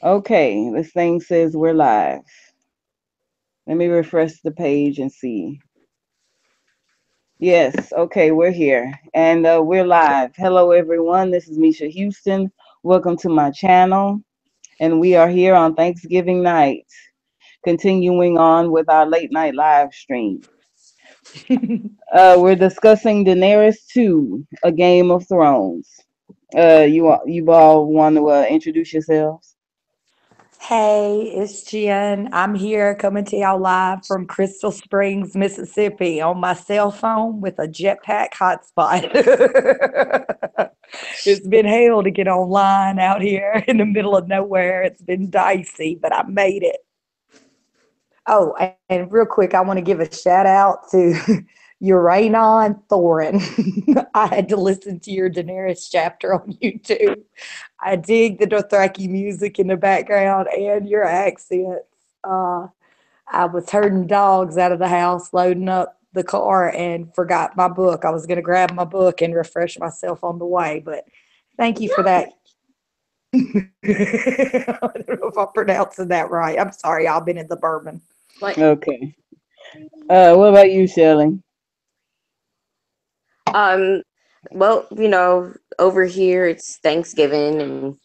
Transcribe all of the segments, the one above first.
Okay, this thing says we're live. Let me refresh the page and see. Yes, okay, we're here and we're live. Hello, everyone. This is Misha Houston. Welcome to my channel. And we are here on Thanksgiving night, continuing on with our late night live stream. We're discussing Daenerys 2, A Game of Thrones. You all want to introduce yourselves? Hey, it's Jen. I'm here coming to y'all live from Crystal Springs, Mississippi on my cell phone with a jetpack hotspot. It's been hell to get online out here in the middle of nowhere. It's been dicey, but I made it. Oh, and real quick, I want to give a shout out to Uranon Thorin. I had to listen to your Daenerys chapter on YouTube. I dig the Dothraki music in the background and your accents. Uh, I was herding dogs out of the house, loading up the car, and forgot my book. I was going to grab my book and refresh myself on the way, but thank you for that. I don't know if I'm pronouncing that right. I'm sorry, I've been in the bourbon. Okay. What about you, Shelley? Um, well, over here it's Thanksgiving and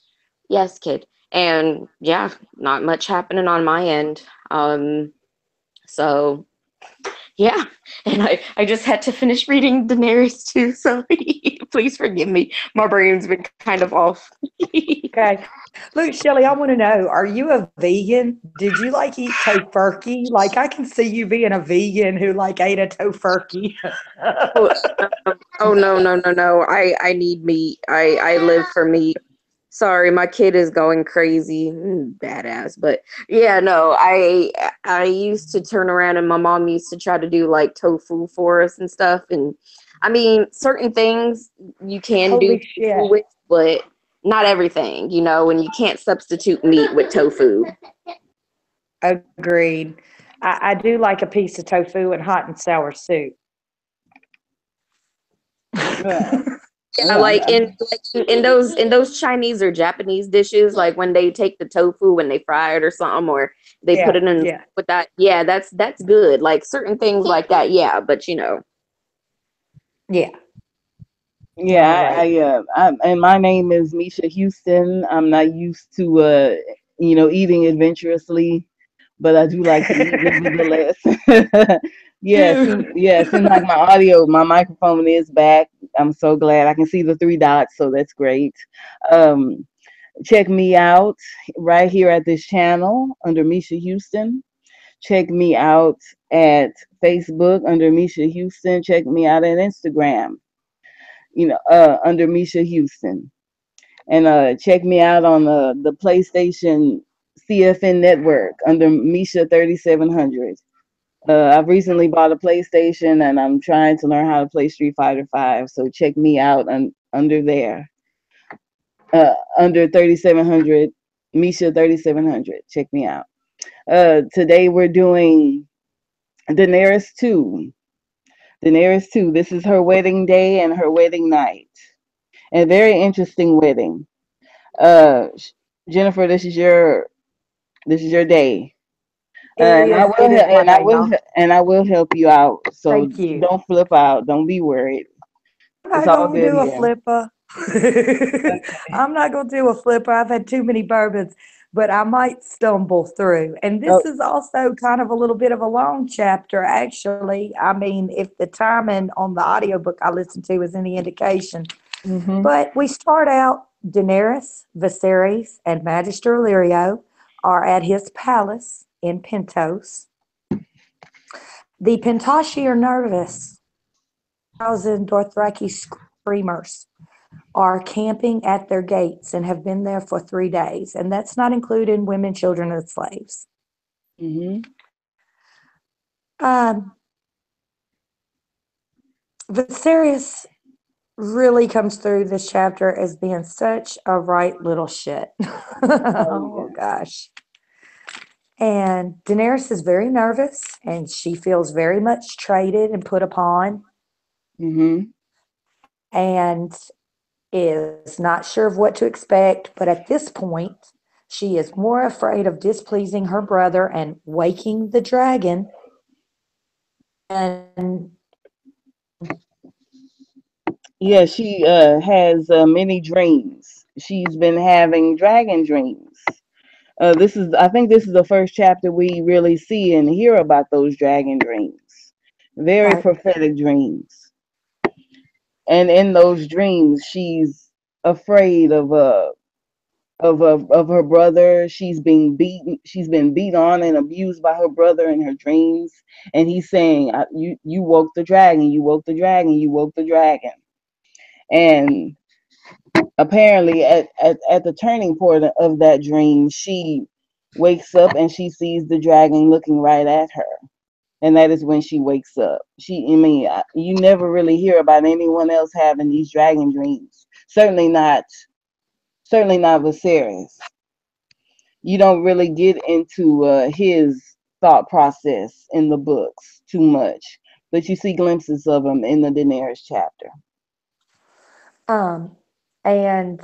yes, kid. And yeah, not much happening on my end. So yeah, and I just had to finish reading Daenerys too, so please forgive me. My brain's been kind of off. Okay. Look, Shelly, I want to know, are you a vegan? Did you like eat tofurkey? Like I can see you being a vegan who like ate a tofurkey. Oh, oh no, no, no, no. I need meat. I live for meat. Sorry, my kid is going crazy. Badass. But yeah, no, I used to turn around and my mom used to try to do like tofu for us and stuff. And I mean, certain things you can do Holy tofu shit. with, but not everything, and you can't substitute meat with tofu. Agreed. I do like a piece of tofu and hot and sour soup. Yeah, Yeah, like in those Chinese or Japanese dishes, like when they take the tofu when they fry it or something, or they put Yeah, it in yeah, with that. Yeah, that's good. Like certain things like that. Yeah, but yeah. All yeah. right. And my name is Misha Houston. I'm not used to eating adventurously, but I do like to eat nevertheless. Yeah, Ew. seems like my microphone is back. I'm so glad. I can see the three dots, so that's great. Um, Check me out right here at this channel under Misha Houston. Check me out at Facebook under Misha Houston. Check me out at Instagram, under Misha Houston. And check me out on the PlayStation CFN network under Misha 3700. I've recently bought a PlayStation and I'm trying to learn how to play Street Fighter 5. So check me out under there, under 3700, Misha 3700. Check me out. Today we're doing Daenerys 2. Daenerys 2. This is her wedding day and her wedding night. A very interesting wedding. Uh, Jennifer, this is your day. It is. It is my day, y'all. And I will help you out. So Thank you. don't flip out. Don't be worried. I'm It's not all gonna good do a here. flipper. I'm not gonna do a flipper. I've had too many bourbons, but I might stumble through. And Oh, this is also kind of a little bit of a long chapter, actually. I mean, if the timing on the audiobook I listened to is any indication. mm-hmm. But we start out Daenerys, Viserys, and Magister Illyrio are at his palace in Pentos. The Pentoshi are nervous. 1,000 Dothraki screamers are camping at their gates and have been there for 3 days. And that's not including women, children, and slaves. Mm-hmm. Um, Viserys really comes through this chapter as being such a right little shit. Oh yeah. Oh, gosh. And Daenerys is very nervous and she feels very much traded and put upon Mm-hmm. and is not sure of what to expect. But at this point, She is more afraid of displeasing her brother and waking the dragon. And Yeah, she has many dreams. She's been having dragon dreams. I think this is the first chapter we really see and hear about those dragon dreams. Very okay, prophetic dreams. And in those dreams, she's afraid of her brother. She's being beaten. She's been beat on and abused by her brother in her dreams. And he's saying, "You woke the dragon. You woke the dragon. You woke the dragon." And apparently, at the turning point of that dream, she wakes up and she sees the dragon looking right at her. And that is when she wakes up. You never really hear about anyone else having these dragon dreams. Certainly not Viserys. You don't really get into his thought process in the books too much, but you see glimpses of him in the Daenerys chapter. um, and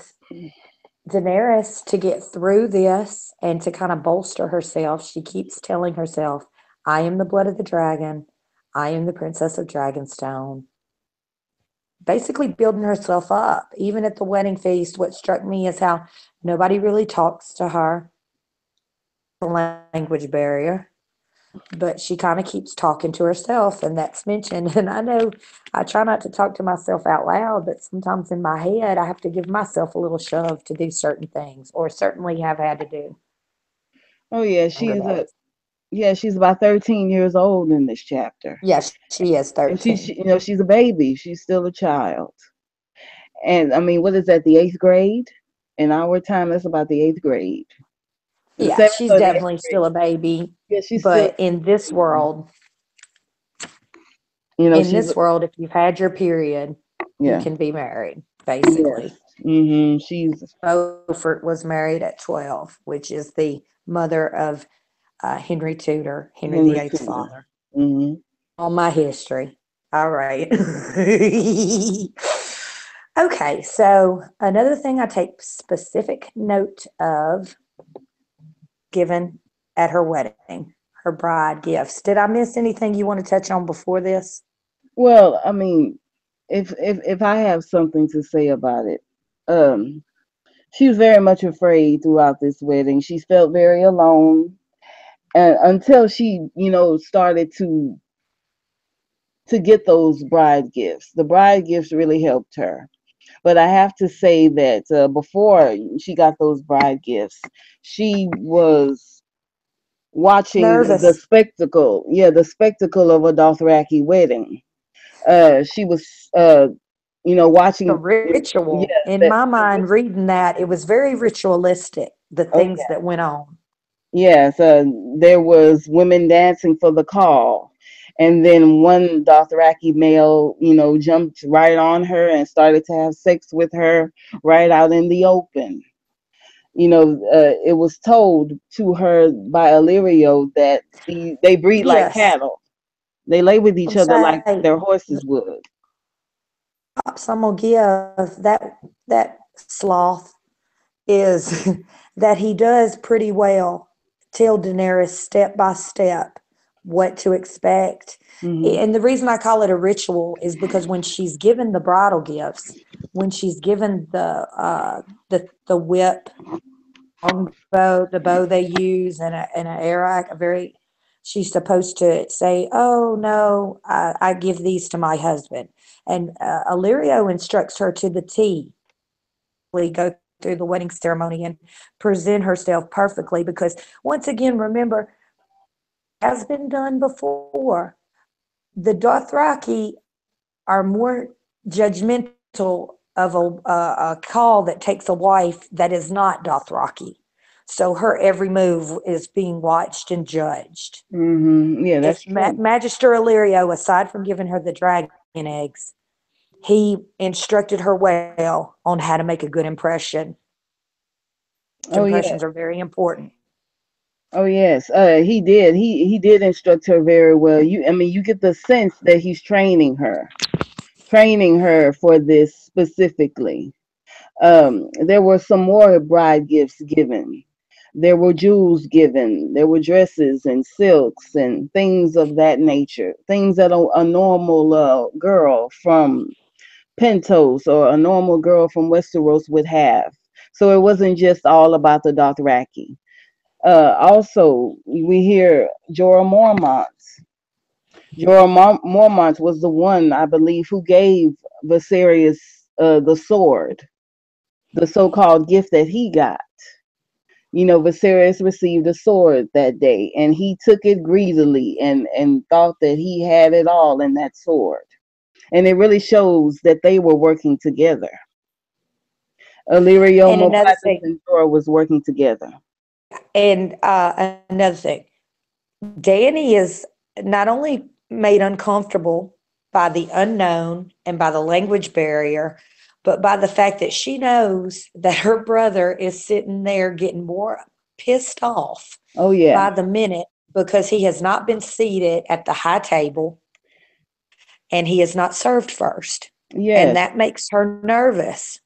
Daenerys, to get through this and to kind of bolster herself, she keeps telling herself, I am the blood of the dragon. I am the princess of Dragonstone. Basically building herself up. Even at the wedding feast, what struck me is how nobody really talks to her. The language barrier. But she kind of keeps talking to herself, and that's mentioned. And I know I try not to talk to myself out loud, but sometimes in my head, I have to give myself a little shove to do certain things, or certainly have had to do Oh yeah, younger days. she's about 13 years old in this chapter. Yes, she is And 13. she's a baby. She's still a child. And I mean, what is that, the eighth grade? In our time, that's about the eighth grade. The Yeah, seventh she's or the eighth definitely grade. still a baby. Yeah, she's still, But in this world, she's, if you've had your period, you yeah, can be married, yes. basically. She's, Beaufort was married at 12, which is the mother of Henry Tudor, Henry Henry VIII's Tudor. father. Hmm. On my history. All right. Okay, so another thing I take specific note of given at her wedding, her bride gifts. Did I miss anything you want to touch on before this? Well, I mean, if I have something to say about it, um, she was very much afraid throughout this wedding. She felt very alone, and until she, started to get those bride gifts. The bride gifts really helped her. But I have to say that before she got those bride gifts, she was watching the Nervous. spectacle. Yeah, the spectacle of a Dothraki wedding. She was, A watching. Yeah, ritual. In that. my mind, reading that, it was very ritualistic, the Oh things yeah, that went on. yes. There was women dancing for the call, and then one Dothraki male, jumped right on her and started to have sex with her right out in the open. It was told to her by Illyrio that they breed like Yes. cattle. They lay with I'm each other like say their horses would. props I'm gonna give that sloth is that he does pretty well tell Daenerys step by step what to expect. Hmm. And the reason I call it a ritual is because when she's given the bridal gifts, when she's given the whip, longbow, the bow they use, and an arrow, she's supposed to say, "Oh no, I give these to my husband," and Illyrio instructs her to the T. We go through the wedding ceremony and present herself perfectly because once again, remember, has been done before. The Dothraki are more judgmental of a call that takes a wife that is not Dothraki. So her every move is being watched and judged. Yeah, that's If true. Magister Illyrio, aside from giving her the dragon eggs, he instructed her well on how to make a good impression. Oh yeah. Impressions are very important. Oh yes. He did. He did instruct her very well. You get the sense that he's training her for this specifically. There were some more bride gifts given. There were jewels given. There were dresses and silks and things of that nature. Things that a normal girl from Pentos or a normal girl from Westeros would have. So it wasn't just all about the Dothraki. Also, we hear Jorah Mormont. Mormont was the one, I believe, who gave Viserys the sword, the so-called gift that he got. You know, Viserys received a sword that day, and he took it greedily and thought that he had it all in that sword. And it really shows that they were working together. Illyrio, And another Mopatis, thing, and Jorah was working together. and another thing, Danny is not only made uncomfortable by the unknown and by the language barrier, but by the fact that she knows that her brother is sitting there getting more pissed off Oh yeah, by the minute because he has not been seated at the high table and he is not served first. And yes, that makes her nervous.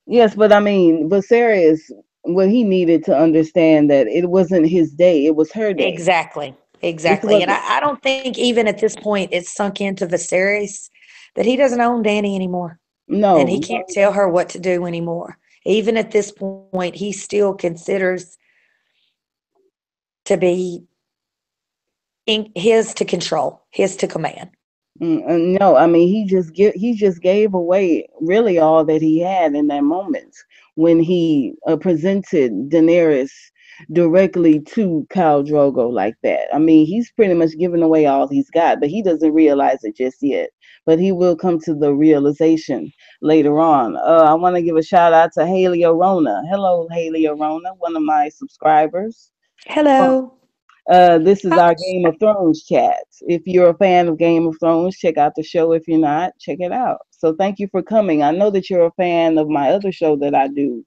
yes. But I mean, Viserys, well, he needed to understand that it wasn't his day; it was her day. Exactly. This Exactly. And wasn't. I don't think even at this point it's sunk into Viserys that he doesn't own Danny anymore and he No, can't tell her what to do anymore. Even at this point, he still considers to be his to control, his to command. no. I mean, he just gave away really all that he had in that moment when he presented Daenerys directly to Khal Drogo like that. I mean, he's pretty much giving away all he's got, but he doesn't realize it just yet. But he will come to the realization later on. I want to give a shout out to Haley Arona. Hello, Haley Arona, one of my subscribers. Hello. This is our Game of Thrones chat. If you're a fan of Game of Thrones, check out the show. If you're not, check it out. So thank you for coming. I know that you're a fan of my other show that I do.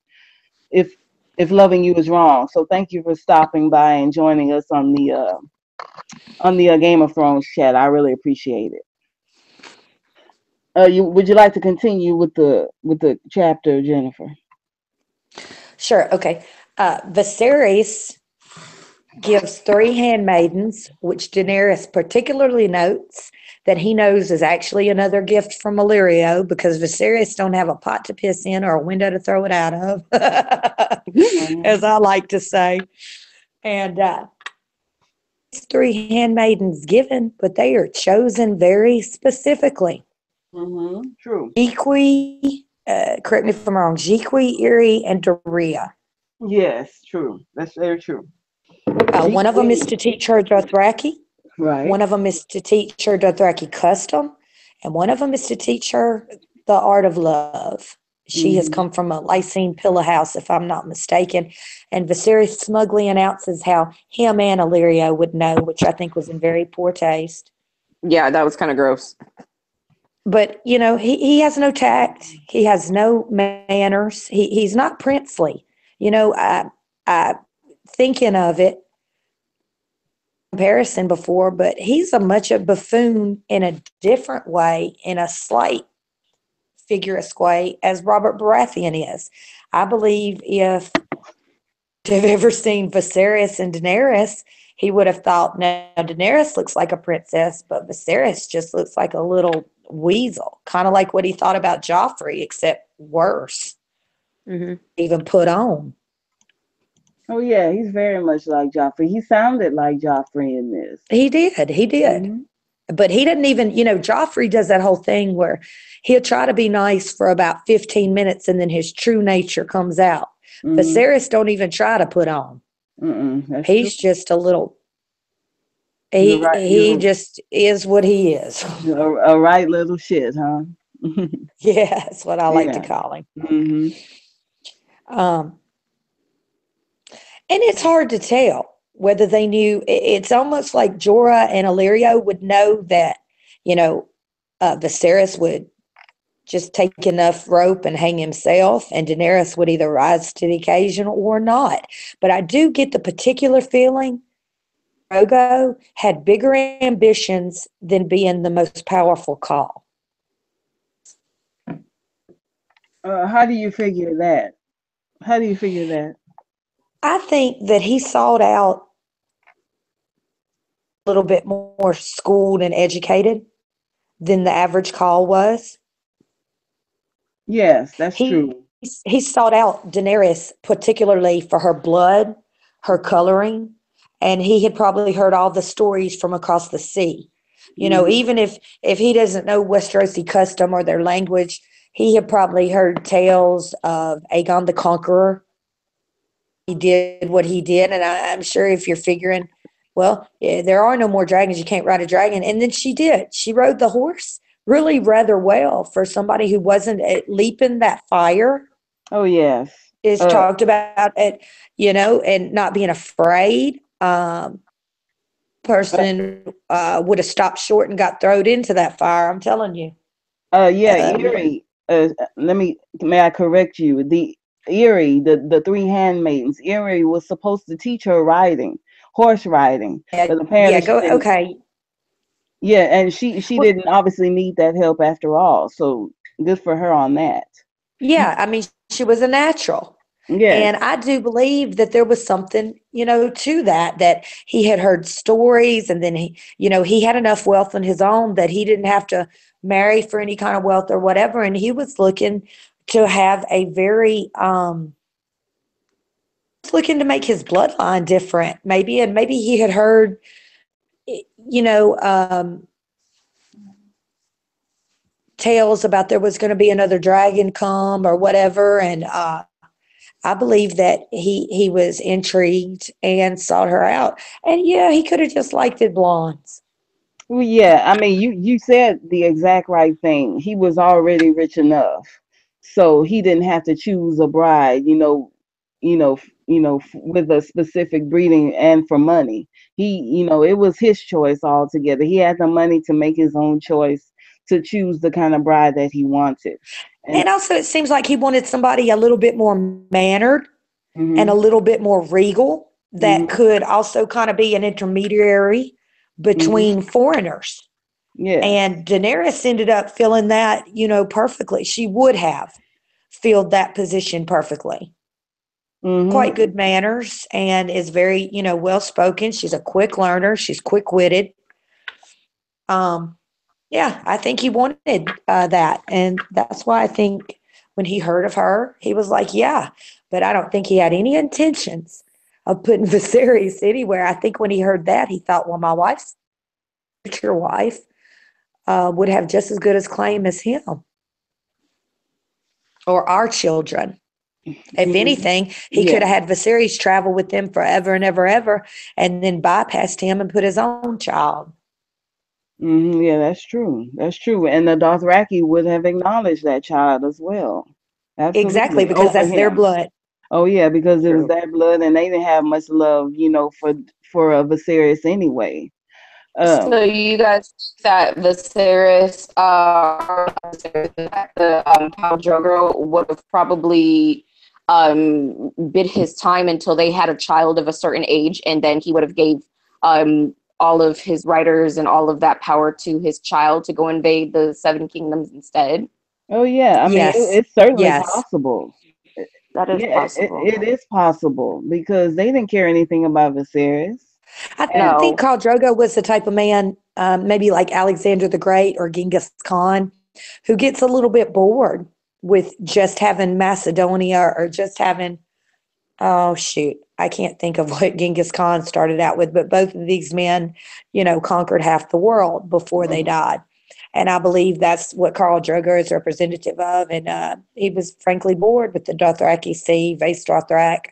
If loving you is wrong, so thank you for stopping by and joining us on the Game of Thrones chat. I really appreciate it. You would you like to continue with the chapter, Jennifer? Sure. Okay. Viserys gives three handmaidens, which Daenerys particularly notes that he knows is actually another gift from Illyrio because Viserys don't have a pot to piss in or a window to throw it out of, as I like to say. And three handmaidens given, but they are chosen very specifically. True. Jiqui, correct me if I'm wrong, Jiqui, Erie, and Doria. Yes, true. That's very true. One of them is to teach her Dothraki. Right. One of them is to teach her Dothraki custom, and one of them is to teach her the art of love. She has come from a Lysine pillow house, if I'm not mistaken. And Viserys smugly announces how him and Illyrio would know, which I think was in very poor taste. Yeah, that was kind of gross. But, you know, he has no tact. He has no manners. He's not princely. You know, I thinking of it, comparison before, but he's a much a buffoon in a different way, in a slight figurous way, as Robert Baratheon is. I believe if you've ever seen Viserys and Daenerys, he would have thought, no, Daenerys looks like a princess, but Viserys just looks like a little weasel, kind of like what he thought about Joffrey, except worse, even put on. Oh yeah, he's very much like Joffrey. He sounded like Joffrey in this. He did. But he didn't even, you know, Joffrey does that whole thing where he'll try to be nice for about 15 minutes and then his true nature comes out. Viserys don't even try to put on. That's He's true. just a little, You're right. he just is what he is. You're a right little shit, huh? Yeah, that's what I like to Yeah. call him. And it's hard to tell whether they knew. It's almost like Jorah and Illyrio would know that, you know, Viserys would just take enough rope and hang himself, and Daenerys would either rise to the occasion or not. But I do get the particular feeling Drogo had bigger ambitions than being the most powerful call. How do you figure that? How do you figure that? I think that he sought out a little bit more schooled and educated than the average call was. Yes, that's He true. he sought out Daenerys particularly for her blood, her coloring, and he had probably heard all the stories from across the sea. You know, Hmm. even if he doesn't know Westerosi custom or their language, he had probably heard tales of Aegon the Conqueror. He did what he did, and I'm sure if you're figuring, well, there are no more dragons, you can't ride a dragon, and then she did. She rode the horse really rather well for somebody who wasn't leaping that fire Oh yes. is Uh, talked about it, and not being afraid. uh, Person would have stopped short and got thrown into that fire. I'm telling you. yeah, Um, Erie. May I correct you? The Erie, the three handmaidens. Erie was supposed to teach her riding, horse riding, yeah, but yeah. apparently she Go. didn't. Okay. Yeah, and she Well, didn't obviously need that help after all. So good for her on that. yeah. I mean, she was a natural. Yes. And I do believe that there was something, to that, that he had heard stories and then he had enough wealth on his own that he didn't have to marry for any kind of wealth or whatever. And he was looking to have a very, looking to make his bloodline different, maybe. And maybe he had heard, you know, um, tales about there was going to be another dragon come or whatever. And, I believe that he was intrigued and sought her out. And yeah, he could have just liked it blondes. Well, yeah, I mean, you said the exact right thing. He was already rich enough, so he didn't have to choose a bride. With a specific breeding and for money. It was his choice altogether. He had the money to make his own choice to choose the kind of bride that he wanted. And And also, it seems like he wanted somebody a little bit more mannered and a hmm little bit more regal that hmm could also kind of be an intermediary hmm between foreigners. yes, And Daenerys ended up filling that, perfectly. She would have filled that position perfectly. Quite hmm good manners and is very, well spoken. She's a quick learner. She's quick witted. Um, yeah, I think he wanted that. And that's why I think when he heard of her, he was like, yeah, but I don't think he had any intentions of putting Viserys anywhere. I think when he heard that, he thought, well, my wife's future wife would have just as good as claim as him or our children. If hmm anything, he could yeah. have had Viserys travel with them forever and ever, ever, and then bypassed him and put his own child. Yeah, that's true. That's true. And the Dothraki would have acknowledged that child as well. Exactly, Absolutely. because Over that's their him. blood. Oh yeah, because it was True. that blood and they didn't have much love, for Viserys anyway. So Um, you guys think that Viserys, or not Viserys, that the Khal Drogo would have probably bid his time until they had a child of a certain age, and then he would have gave all of his writers and all of that power to his child to go invade the Seven Kingdoms instead. oh yeah, I mean Yes. it's certainly Yes. possible. That is Yeah, possible. it is possible because they didn't care anything about Viserys. I And think No. Khal Drogo was the type of man, maybe like Alexander the Great or Genghis Khan, who gets a little bit bored with just having Macedonia or just having, oh, shoot, I can't think of what Genghis Khan started out with, but both of these men, conquered half the world before they died. And I believe that's what Khal Drogo is representative of. And he was frankly bored with the Dothraki Sea, Vaes Dothrak,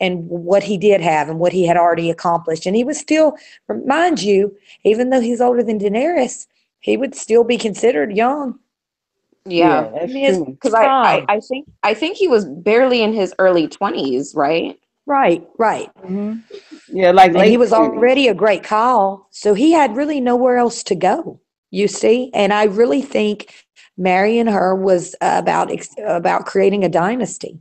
and what he did have and what he had already accomplished. And he was still, mind you, even though he's older than Daenerys, he would still be considered young Yeah. yeah, that's in his true. Because prime. I think he was barely in his early 20s, right? Right, right. hmm Yeah, like And he late was 20s. already a great call. So he had really nowhere else to go, you see? And I really think marrying her was about creating a dynasty,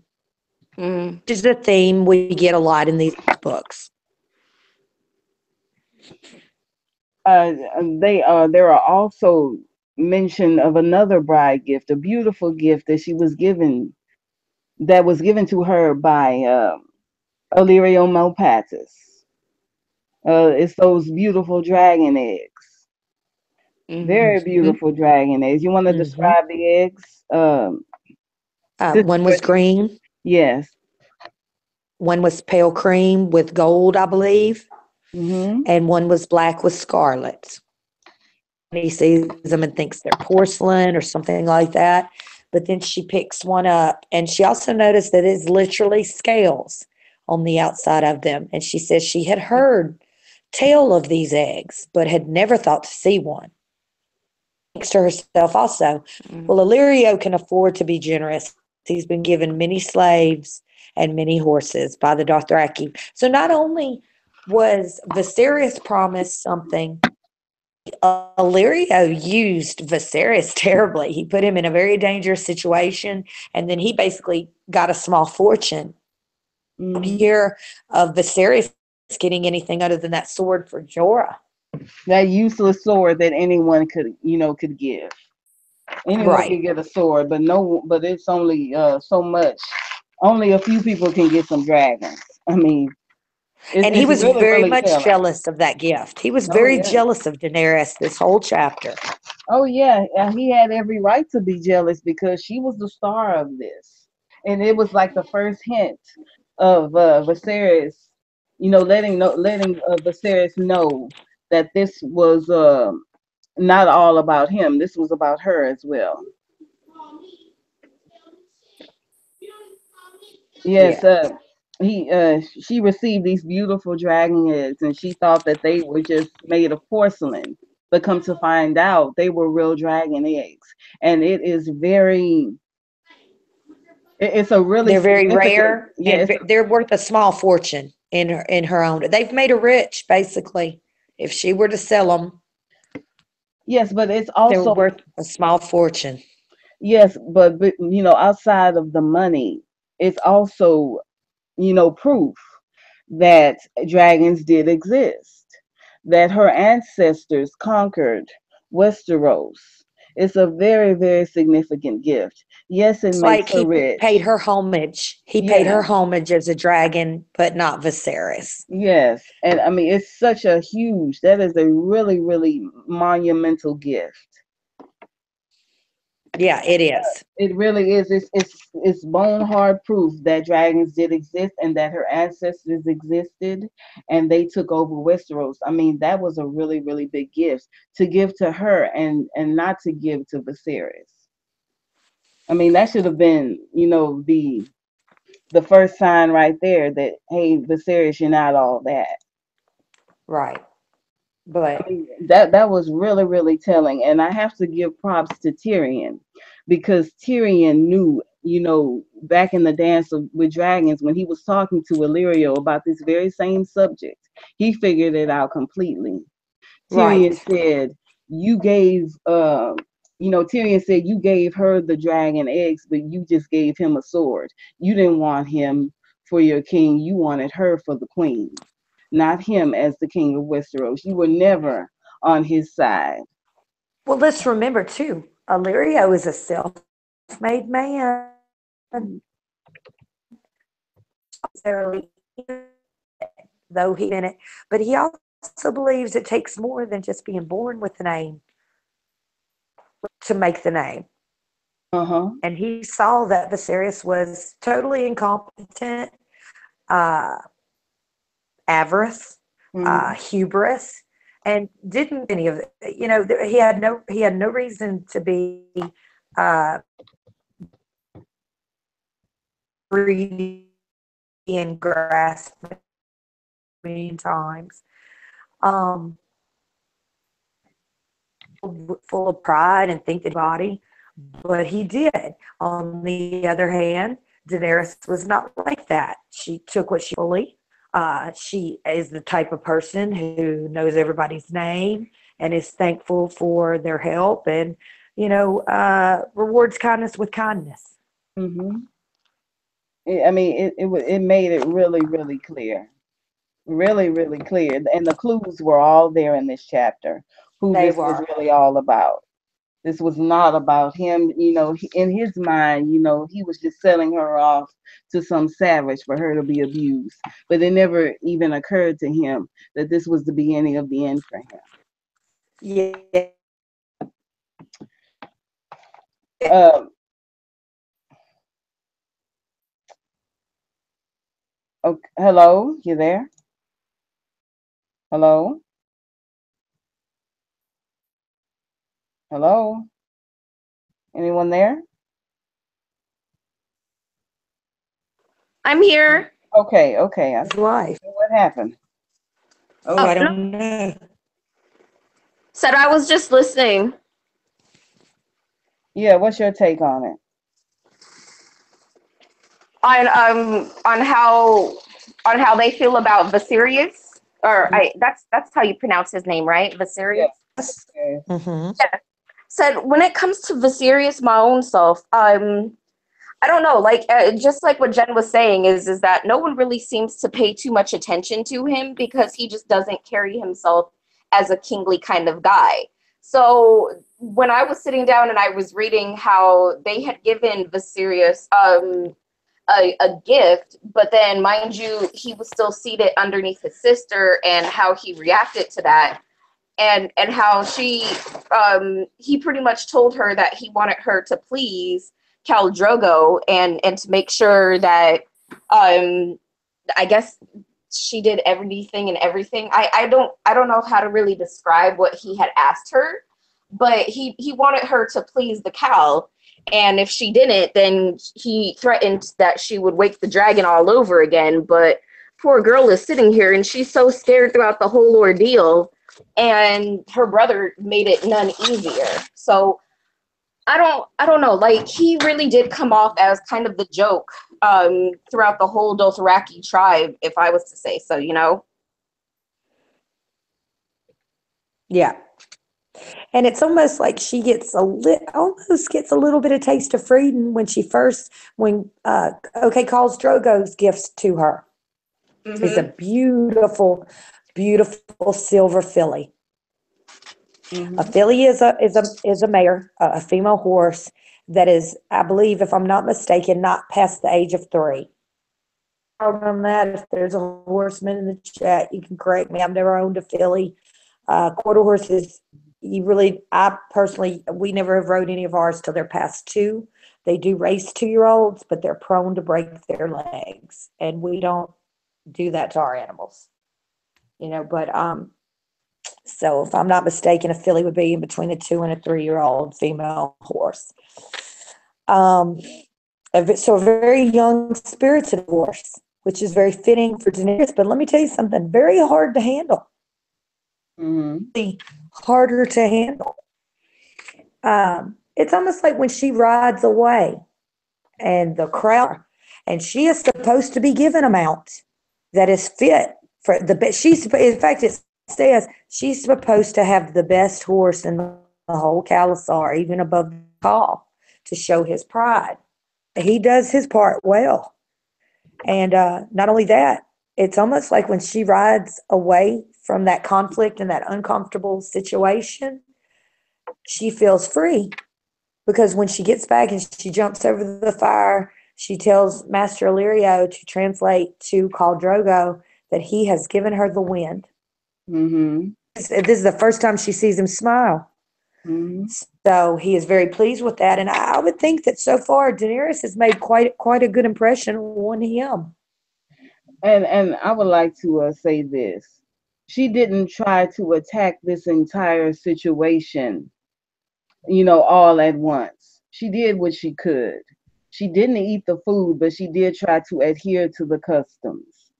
Mm. which is a theme we get a lot in these books. There are also mention of another bride gift, a beautiful gift that was given to her by Illyrio mopatis. It's those beautiful dragon eggs. Very Mm-hmm. beautiful dragon eggs. You want to Mm-hmm. describe the eggs, Sister One was Brittany? green, Yes. one was pale cream with gold, I believe, Mm-hmm. and one was black with scarlet. He sees them and thinks they're porcelain or something like that. But then she picks one up, and she also noticed that it's literally scales on the outside of them. And she says she had heard tell of these eggs, but had never thought to see one. Thinks to herself also, Mm. well, Illyrio can afford to be generous. He's been given many slaves and many horses by the Dothraki. So not only was Viserys promised something, Illyrio used Viserys terribly. He put him in a very dangerous situation, and then he basically got a small fortune. Don't Mm-hmm. hear of Viserys getting anything other than that sword for Jorah. That useless sword that anyone could give. Anyone Right. can get a sword, but no, but it's only so much. Only a few people can get some dragons. I mean, And he it's was really, very really much telling. jealous of that gift. He was Oh very yeah. jealous of Daenerys this whole chapter. Oh yeah. He had every right to be jealous because she was the star of this, and it was like the first hint of Viserys. Letting Viserys know that this was not all about him. This was about her as well. Yes, Yeah. she received these beautiful dragon eggs, and she thought that they were just made of porcelain. But come to find out, they were real dragon eggs, and it is it's a really They're very significant. rare Yeah, and they're worth a small fortune in her own. They've made her rich basically. If she were to sell them, yes, but it's they're also worth a small fortune. yes, but outside of the money, it's also proof that dragons did exist, that her ancestors conquered Westeros. It's a very, very significant gift. Yes, it It's makes like her he paid rich. her homage. He paid her Yeah, homage as a dragon, but not Viserys. yes. And I mean, it's such a huge, that is a really, really monumental gift. Yeah, it is. It really is. It's bone hard proof that dragons did exist and that her ancestors existed and they took over Westeros. I mean, that was a really, really big gift to give to her and not to give to Viserys. I mean, that should have been, the first sign right there that hey, Viserys, you're not all that. Right. I But mean, that was really, really telling, and I have to give props to Tyrion because Tyrion knew, back in the with Dragons when he was talking to Illyrio about this very same subject, he figured it out completely. Tyrion right. said, "You gave, Tyrion said you gave her the dragon eggs, but you just gave him a sword. You didn't want him for your king. You wanted her for the queen." Not him as the king of Westeros. You were never on his side. Well, let's remember too, Illyrio is a self-made man, necessarily, though he's in it, but he also believes it takes more than just being born with the name to make the name. Uh huh. And he saw that Viserys was totally incompetent, uh, avarice, Hmm. hubris, and didn't any of it. He had no reason to be uh, greedy and grasping times. Um, full of pride and think that body, but he did. On the other hand, Daenerys was not like that. She took what she fully. She is the type of person who knows everybody's name and is thankful for their help and, rewards kindness with kindness. Hmm. I mean, it made it really, really clear, really, really clear, and the clues were all there in this chapter. Who They this was were. really all about. This was not about him. In his mind, he was just selling her off to some savage for her to be abused. But it never even occurred to him that this was the beginning of the end for him. Yeah. Um, okay, hello, you there? Hello? Hello? Anyone there? I'm here. Okay. His life. What happened? Oh, I No. don't know. Said I was just listening. Yeah, what's your take on it? On how they feel about Viserys, or that's how you pronounce his name, right? Viserys. Yes. Yes. Mm-hmm. Yeah. Said when it comes to Viserys, my own self, I don't know, like just like what Jen was saying is that no one really seems to pay too much attention to him because he just doesn't carry himself as a kingly kind of guy. So when I was sitting down and I was reading how they had given Viserys a gift, but then mind you, he was still seated underneath his sister, and how he reacted to that, and how he pretty much told her that he wanted her to please Khal Drogo, and to make sure that I guess she did everything and everything. I don't know how to really describe what he had asked her, but he wanted her to please the Khal, and if she didn't, then he threatened that she would wake the dragon all over again. But poor girl is sitting here and she's so scared throughout the whole ordeal, and her brother made it none easier. So I don't know. Like, he really did come off as kind of the joke throughout the whole Dothraki tribe, if I was to say so, you know? Yeah. And it's almost like she gets almost gets a little bit of taste of freedom when OK calls Drogo's gifts to her. It's a Mm-hmm. beautiful, beautiful silver filly. A Mm-hmm. filly is a mare, a female horse that is, I believe, if I'm not mistaken, not past the age of 3. On that, if there's a horseman in the chat, you can correct me. I've never owned a filly. Quarter horses, I personally, we never have rode any of ours till they're past 2. They do race 2-year-olds, but they're prone to break their legs, and we don't do that to our animals, But so if I'm not mistaken, a filly would be in between a 2 and a 3-year-old female horse. So a very young, spirited horse, which is very fitting for Daenerys. But let me tell you something, very hard to handle. Mm-hmm. Harder to handle. It's almost like when she rides away and the crowd, and she is supposed to be given a mount that is fit for the best. In fact, it says she's supposed to have the best horse in the whole Khalasar, even above the call, to show his pride. He does his part well. And not only that, it's almost like when she rides away from that conflict and that uncomfortable situation, she feels free, because when she gets back and she jumps over the fire, she tells Master Illyrio to translate to Khal Drogo that he has given her the wind. Mm-hmm. This is the first time she sees him smile. Mm-hmm. So he is very pleased with that. And I would think that so far Daenerys has made quite a good impression on him. And I would like to say this. She didn't try to attack this entire situation, all at once. She did what she could. She didn't eat the food, but she did try to adhere to the customs.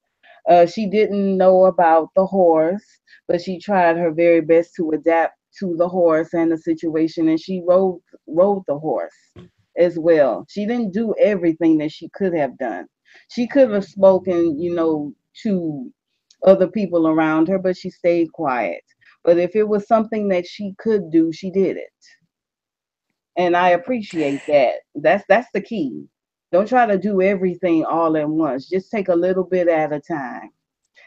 She didn't know about the horse, but she tried her very best to adapt to the horse and the situation, and she rode the horse as well. She didn't do everything that she could have done. She could have spoken, to other people around her, but she stayed quiet. But if it was something that she could do, she did it. And I appreciate that. That's the key. Don't try to do everything all at once. Just take a little bit at a time.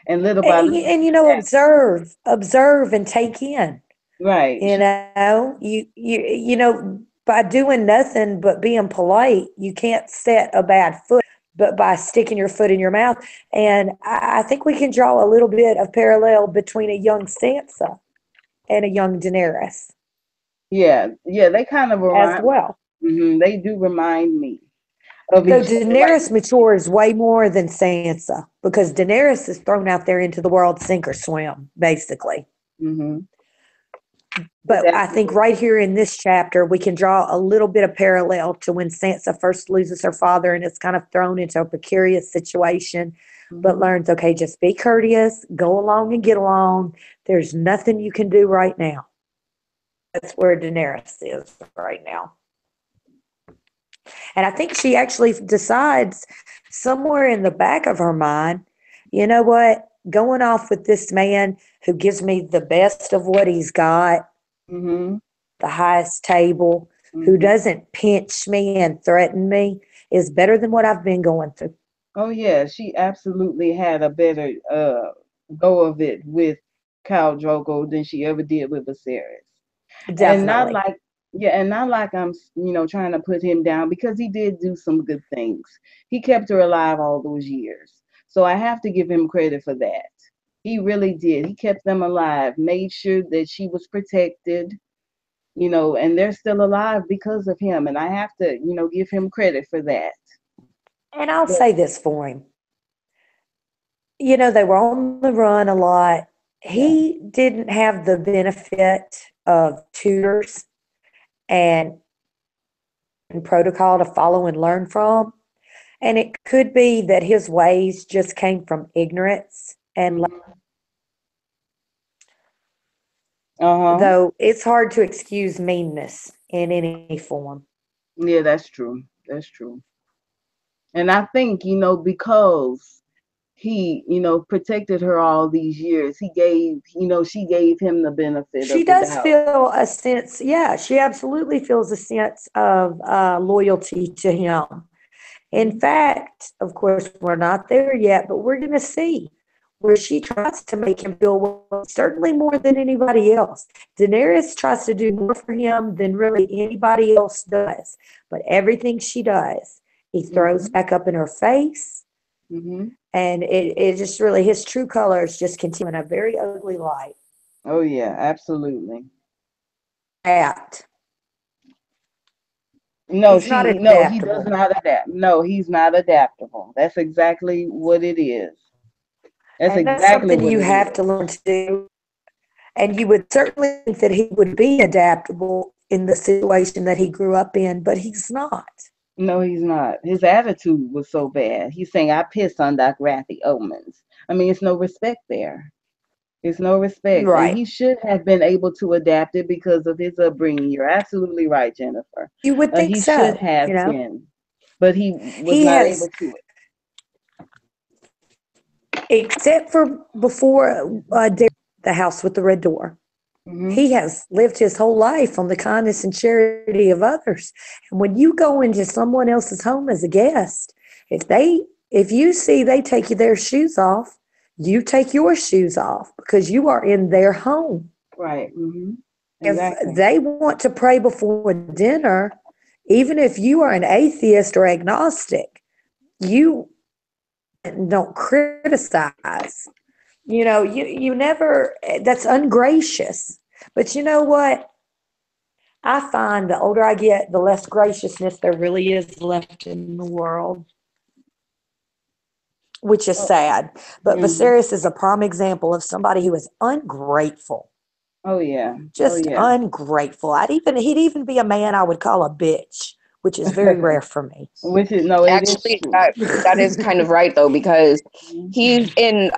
And little by little. And observe and take in. Right. You know, you know, by doing nothing but being polite, you can't set a bad foot, but by sticking your foot in your mouth. And I think we can draw a little bit of parallel between a young Sansa and a young Daenerys Yeah, yeah, they kind of as remind. well. They do remind me of Though each other. Like, Daenerys matures way more than Sansa because Daenerys is thrown out there into the world sink or swim, basically. hmm But I think definitely. right here in this chapter, we can draw a little bit of parallel to when Sansa first loses her father and is kind of thrown into a precarious situation, but hmm learns, okay, just be courteous, go along and get along. There's nothing you can do right now. That's where Daenerys is right now. And I think she actually decides somewhere in the back of her mind, you know what? Going off with this man who gives me the best of what he's got, hmm the highest table, who hmm doesn't pinch me and threaten me, is better than what I've been going through. Oh yeah, she absolutely had a better go of it with Khal Drogo than she ever did with Viserys. And not Definitely. like, yeah, and not like I'm, trying to put him down, because he did do some good things. He kept her alive all those years. So I have to give him credit for that. He really did. He kept them alive, made sure that she was protected, and they're still alive because of him. And I have to, give him credit for that. And I'll But say this for him. You know, they were on the run a lot. yeah. He didn't have the benefit of tutors and protocol to follow and learn from. And it could be that his ways just came from ignorance and hmm Uh-huh. though it's hard to excuse meanness in any form. Yeah, that's true. That's true. And I think, because he, protected her all these years, she gave him the benefit She of the does doubt. feel a sense, yeah, she absolutely feels a sense of loyalty to him. In Mhm. fact, of course, we're not there yet, but we're going to see where she tries to make him feel well, certainly more than anybody else. Daenerys tries to do more for him than really anybody else does. But everything she does, he throws Mhm. back up in her face. Mhm. And it just really, his true colors just continue in a very ugly light. Oh yeah, absolutely. Act. No, He's not he does adaptable. not adapt. No, he's not adaptable. That's exactly what it is. That's And that's exactly something what you it have to is. learn to do. And you would certainly think that he would be adaptable in the situation that he grew up in, but he's not. No, he's not. His attitude was so bad. He's saying, "I piss on Dothraki omens." I mean, it's no respect there. It's no respect. And Right. he should have been able to adapt it because of his upbringing. You're absolutely right, Jennifer. You would think He should so, have you know. been, but he was He not has, able to. except for before the house with the red door, hmm he has lived his whole life on the kindness and charity of others. And when you go into someone else's home as a guest, if they if you see they take their shoes off, you take your shoes off because you are in their home. Right. If Exactly. they want to pray before dinner, even if you are an atheist or agnostic, you don't criticize. You never, that's ungracious. But you know what? I find the older I get, the less graciousness there really is left in the world, which is Oh, sad. But hmm Viserys is a prime example of somebody who is ungrateful, oh yeah. Oh just yeah. ungrateful. He'd even be a man I would call a bitch, which is very rare for me. Which is no, it is Actually, true. that is kind of right though, because Mhm. he's in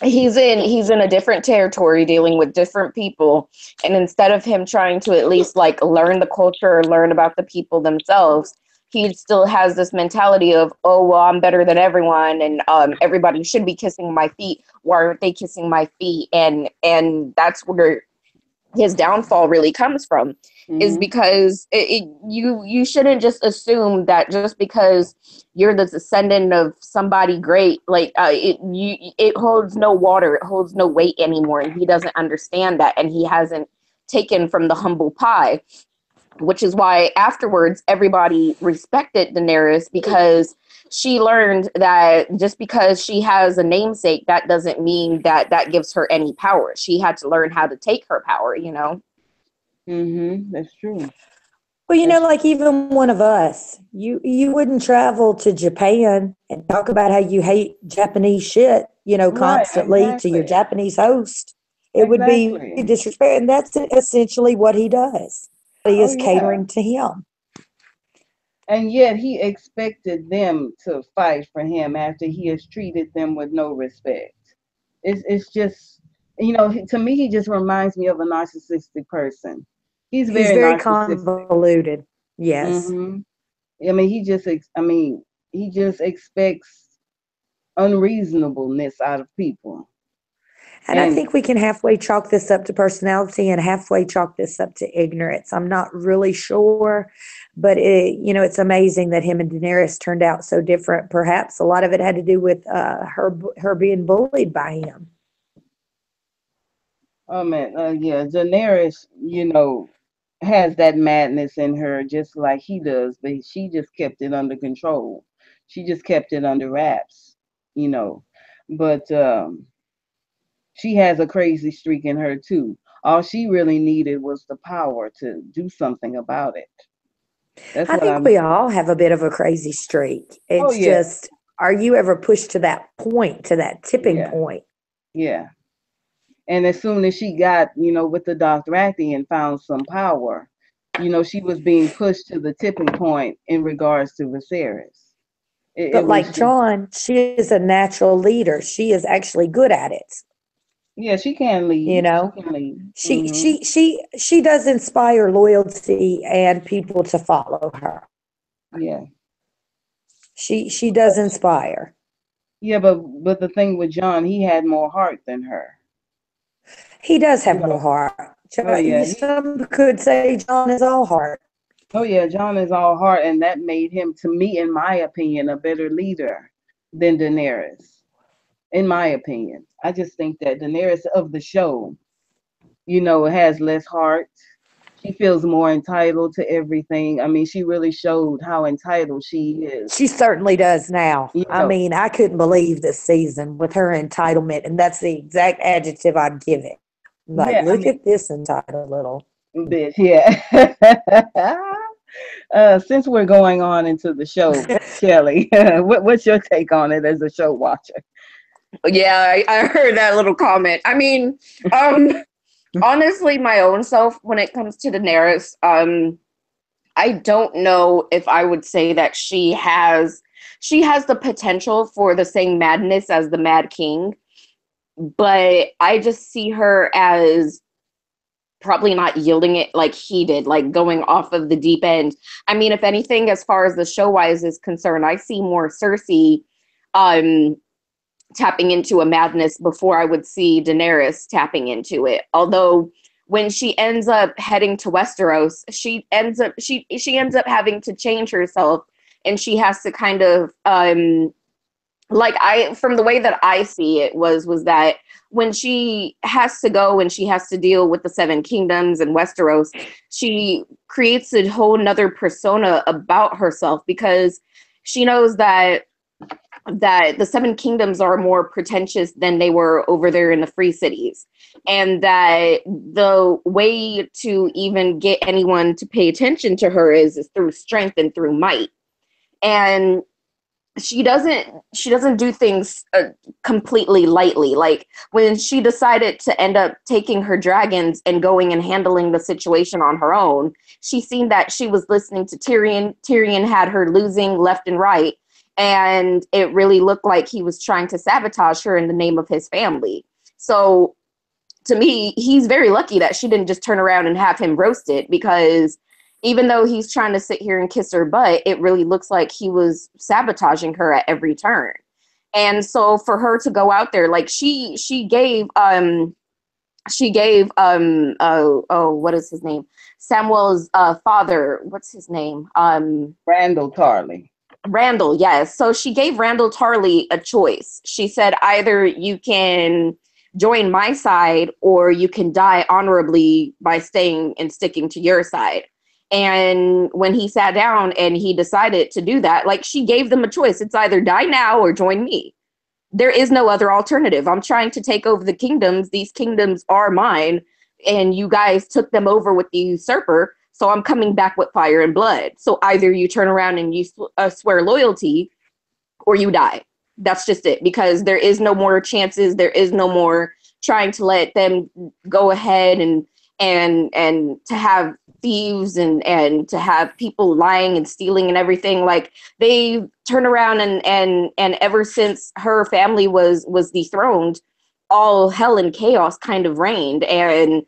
he's in a different territory dealing with different people, and instead of him trying to at least like learn the culture or learn about the people themselves, he still has this mentality of, oh well, I'm better than everyone, and everybody should be kissing my feet. Why aren't they kissing my feet? And that's where his downfall really comes from, is because you shouldn't just assume that just because you're the descendant of somebody great, like it holds no water, it holds no weight anymore, and he doesn't understand that, and he hasn't taken from the humble pie, which is why afterwards everybody respected Daenerys, because she learned that just because she has a namesake, that doesn't mean that that gives her any power. She had to learn how to take her power, you know? That's true. Well, like even one of us, you wouldn't travel to Japan and talk about how you hate Japanese shit, Right, constantly to your exactly. Japanese host. It would be Exactly. disrespect, and that's essentially what he does. He Oh is yeah. catering to him. And yet he expected them to fight for him after he has treated them with no respect. It's just, to me he just reminds me of a narcissistic person. He's He's very very narcissistic. convoluted. Yes. hmm I mean, he just expects unreasonableness out of people. And I And think we can halfway chalk this up to personality and halfway chalk this up to ignorance. I'm not really sure, but it's amazing that him and Daenerys turned out so different. Perhaps a lot of it had to do with her being bullied by him. oh man, yeah, Daenerys, has that madness in her just like he does, but she just kept it under control. She just kept it under wraps, you know. But she has a crazy streak in her too. All she really needed was the power to do something about it. That's I what think I'm. we all have a bit of a crazy streak. Oh It's yeah, just, are you ever pushed to that point, to that tipping yeah, point? yeah. And as soon as she got, with the Dothraki and found some power, she was being pushed to the tipping point in regards to Viserys. It But was like just, John, she is a natural leader. She is actually good at it. yeah, she can You lead. She know, can lead. she does inspire loyalty and people to follow her. Yeah. She does inspire. Yeah, but the thing with John, he had more heart than her. He does You have more know. heart. Oh yeah. Some could say John is all heart. Oh yeah, John is all heart, and that made him, to me, in my opinion, a better leader than Daenerys. In my opinion, I just think that Daenerys of the show, has less heart. She feels more entitled to everything. I mean, she really showed how entitled she is. She certainly does now. You I know, mean, I couldn't believe this season with her entitlement, and that's the exact adjective I'd give it. Like, yeah, I look mean, at this entitled little. bitch, yeah. Since we're going on into the show, Shelley, what's your take on it as a show watcher? Yeah, I heard that little comment. I mean, honestly, my own self, when it comes to Daenerys, I don't know if I would say that she has the potential for the same madness as the Mad King, but I just see her as probably not yielding it like he did, like going off of the deep end. I mean, if anything, as far as the show wise is concerned, I see more Cersei um tapping into a madness before I would see Daenerys tapping into it. Although when she ends up heading to Westeros, she ends up having to change herself, and she has to kind of like, I from the way that I see it was that when she has to go and she has to deal with the Seven Kingdoms and Westeros, she creates a whole nother persona about herself, because she knows that the Seven Kingdoms are more pretentious than they were over there in the free cities, and that the way to even get anyone to pay attention to her is through strength and through might. And she doesn't do things completely lightly. Like when she decided to end up taking her dragons and going and handling the situation on her own, she seen that she was listening to Tyrion had her losing left and right, and it really looked like he was trying to sabotage her in the name of his family. So to me, he's very lucky that she didn't just turn around and have him roasted, because even though he's trying to sit here and kiss her butt, it really looks like he was sabotaging her at every turn. And so for her to go out there, like she gave she gave what is his name? Samuel's father, what's his name? Randall Tarley. Randall, yes. So she gave Randall Tarley a choice. She said either you can join my side or you can die honorably by staying and sticking to your side. And when he sat down and he decided to do that, like, she gave them a choice. It's either die now or join me. There is no other alternative. I'm trying to take over the kingdoms. These kingdoms are mine, and you guys took them over with the usurper. So I'm coming back with fire and blood. So either you turn around and you swear loyalty, or you die. That's just it. Because there is no more chances. There is no more trying to let them go ahead and to have thieves and to have people lying and stealing and everything. Like, they turn around and ever since her family was dethroned, all hell and chaos kind of reigned, and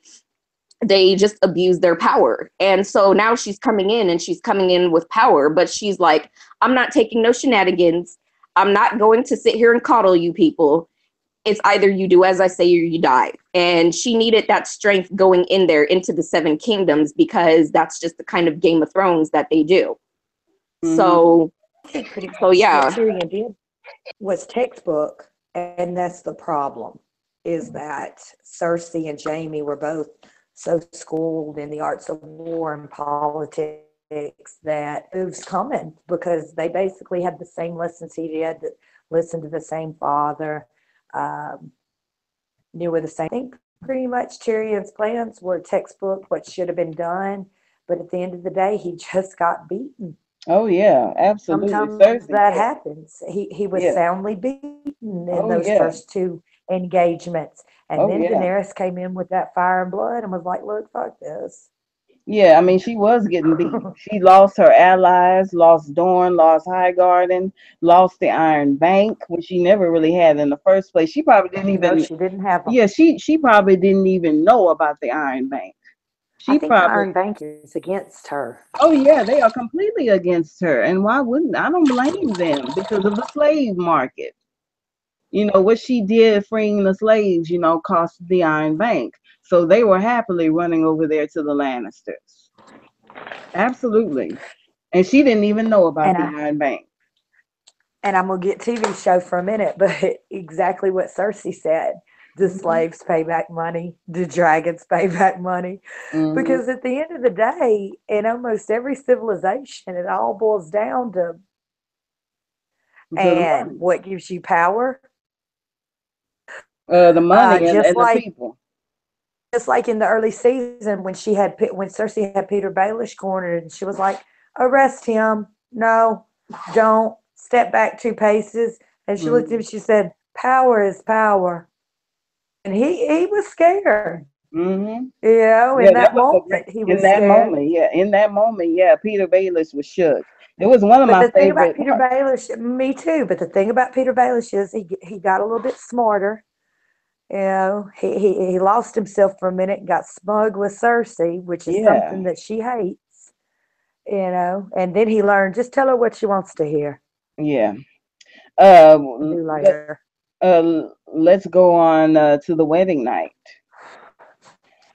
they just abused their power. And so now she's coming in, and she's coming in with power, but she's like, I'm not taking no shenanigans. I'm not going to sit here and coddle you people. It's either you do as I say or you die. And she needed that strength going in there into the Seven Kingdoms, because that's just the kind of Game of Thrones that they do. Mhm. So, I think pretty much so yeah. what Tyrion did was textbook, and that's the problem, is that Cersei and Jaime were both so schooled in the arts of war and politics that it was coming, because they basically had the same lessons he did, listened to the same father, knew were the same. I think pretty much Tyrion's plans were textbook, what should have been done, but at the end of the day, he just got beaten. Oh yeah, absolutely. Sometimes Cersei, that yeah, happens. He was yeah. soundly beaten in Oh those yeah. first two engagements. And Oh then yeah. Daenerys came in with that fire and blood and was like, look, fuck this. Yeah, I mean, she was getting beat. She lost her allies, lost Dorne, lost Highgarden, lost the Iron Bank, which she never really had in the first place. She probably didn't No, even, she didn't have them. yeah, she probably didn't even know about the Iron Bank. I She think the probably, Iron Bank is against her. oh yeah, they are completely against her. And why wouldn't, I don't blame them because of the slave market. You know, what she did freeing the slaves, cost the Iron Bank. So they were happily running over there to the Lannisters. Absolutely. And she didn't even know about And the I Iron Bank. and I'm gonna get TV show for a minute, but exactly what Cersei said. The Hmm. slaves pay back money, the dragons pay back money. Hmm. Because at the end of the day, in almost every civilization, it all boils down to, To the and money. what gives you power? The money and, Just and the like people. in the early season when when Cersei had Peter Baelish cornered, and she was like, "Arrest him! No, don't step back 2 paces." And she looked at him. Hmm. She said, "Power is power," and he was scared. Hmm. In Yeah, that that was a great, moment, he in was that scared. moment. Yeah, in that moment. Yeah, Peter Baelish was shook. It was one of But my the thing about favorite Peter parts. Baelish, me too. But the thing about Peter Baelish is he got a little bit smarter. He lost himself for a minute and got smug with Cersei, which is Yeah, something that she hates. And then he learned, just tell her what she wants to hear. yeah. Do Let, later. let's go on to the wedding night.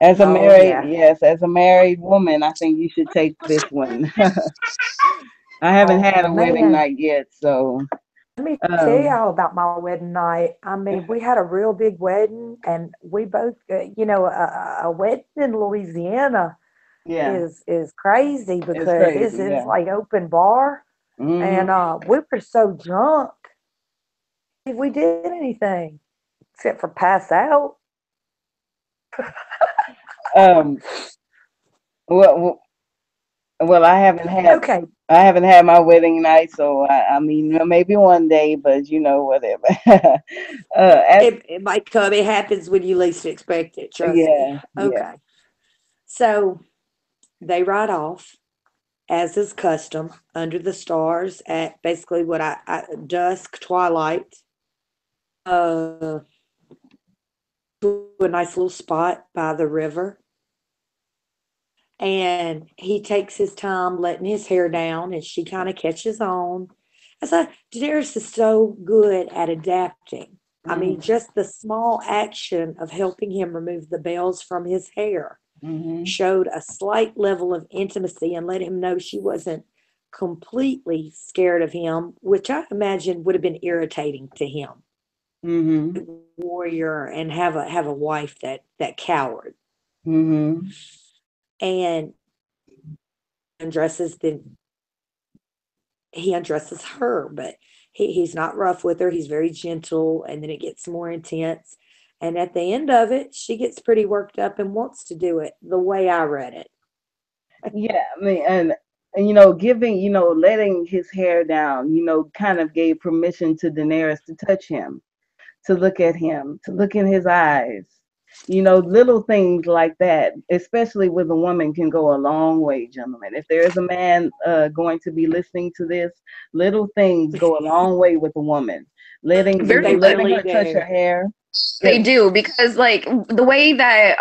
Oh yeah. As a married woman, I think you should take this one. I haven't Oh had a wedding man. night yet, so Let me tell um, y'all about my wedding night. I mean, we had a real big wedding, and we both, a wedding in Louisiana yeah, is crazy it's because this crazy. is Yeah. like open bar, Hmm. and we were so drunk if we did anything except for pass out. Um. Well, well, Okay, I haven't had my wedding night, so I mean, maybe one day, but whatever. As, it might come. It happens when you least expect it. Trust me. yeah, yeah, Okay, so they ride off as is custom under the stars at basically what I dusk twilight. Uh, to a nice little spot by the river. And he takes his time letting his hair down, and she kind of catches on. I said, Daenerys is so good at adapting. I mean, just the small action of helping him remove the bells from his hair showed a slight level of intimacy and let him know she wasn't completely scared of him, which I imagine would have been irritating to him. Warrior and have a wife that cowered. And undresses then he undresses her, but he's not rough with her. He's very gentle, and then it gets more intense. And at the end of it, she gets pretty worked up and wants to do it the way I read it. Yeah, I mean, and giving, letting his hair down, kind of gave permission to Daenerys to touch him, to look at him, to look in his eyes. Little things like that, especially with a woman, can go a long way, gentlemen. If there is a man going to be listening to this, little things go a long way with a woman. Letting her touch her hair. They do, because like the way that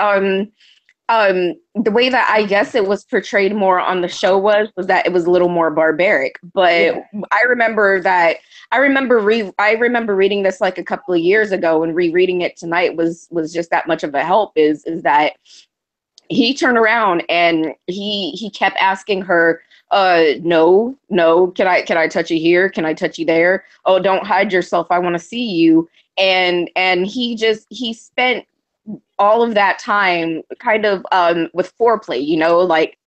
I guess it was portrayed more on the show was that it was a little more barbaric. But I remember reading this like a couple of years ago, and rereading it tonight was just that much of a help. Is that he turned around and he kept asking her, no, can I touch you here? Can I touch you there? Oh, don't hide yourself. I want to see you. And he spent all of that time kind of with foreplay, like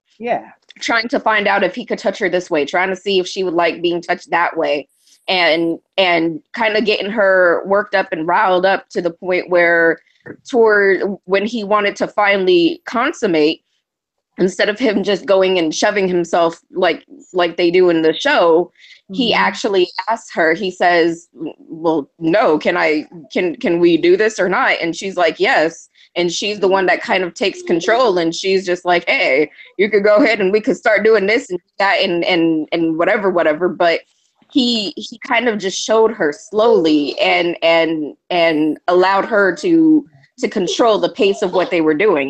trying to find out if he could touch her this way, trying to see if she would like being touched that way, and kind of getting her worked up and riled up to the point where toward when he wanted to finally consummate, instead of him just going and shoving himself like they do in the show, he actually asks her, he says, well, no, can we do this or not? And she's like, yes. And she's the one that kind of takes control, and she's just like, hey, you could go ahead and we could start doing this and that and whatever. But he kind of just showed her slowly and allowed her to control the pace of what they were doing,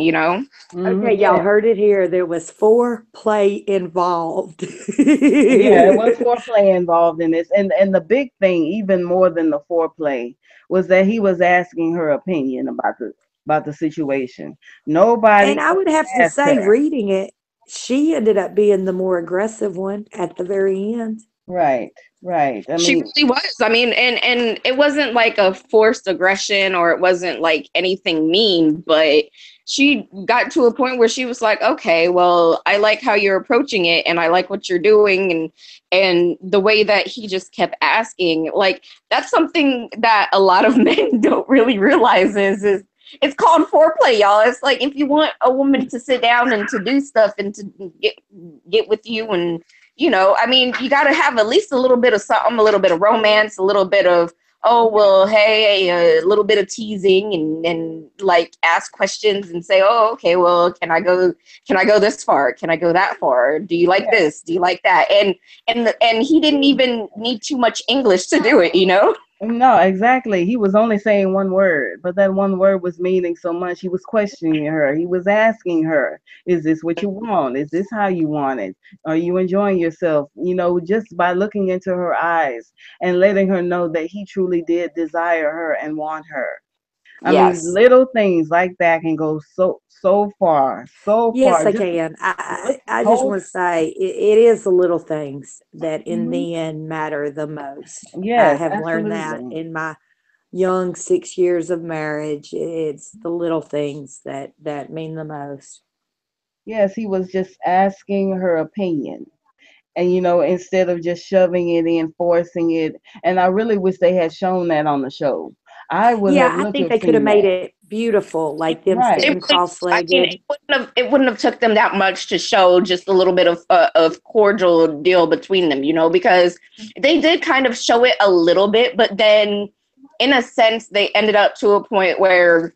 Okay, y'all heard it here. There was foreplay involved. It was foreplay involved in this. And the big thing, even more than the foreplay, was that he was asking her opinion about the situation. Nobody. And I would have to say, reading it, she ended up being the more aggressive one at the very end. Right. I mean, she really was. I mean, and it wasn't like a forced aggression, or it wasn't like anything mean, but she got to a point where she was like, okay, well, I like how you're approaching it, and I like what you're doing, and the way that he just kept asking, like, that's something that a lot of men don't really realize is it's called foreplay, y'all. It's like, if you want a woman to sit down and to do stuff and to get with you, and I mean, you got to have at least a little bit of something, a little bit of romance, a little bit of, oh, well, hey, a little bit of teasing, and like ask questions and say, oh, okay, well, can I go this far? Can I go that far? Do you like this? Do you like that? And he didn't even need too much English to do it, No, exactly. He was only saying one word, but that one word was meaning so much. He was questioning her. He was asking her, is this what you want? Is this how you want it? Are you enjoying yourself? Just by looking into her eyes and letting her know that he truly did desire her and want her. I mean, little things like that can go so far. Yes, I can. I just want to say it is the little things that in the end matter the most. Yes, I have learned that in my young 6 years of marriage. It's the little things that mean the most. Yes, he was just asking her opinion. And, instead of just shoving it in, forcing it. And I really wish they had shown that on the show. I think they could have made it beautiful, like them sitting cross-legged. I mean, it wouldn't have took them that much to show just a little bit of cordial deal between them, because they did kind of show it a little bit, but then in a sense they ended up to a point where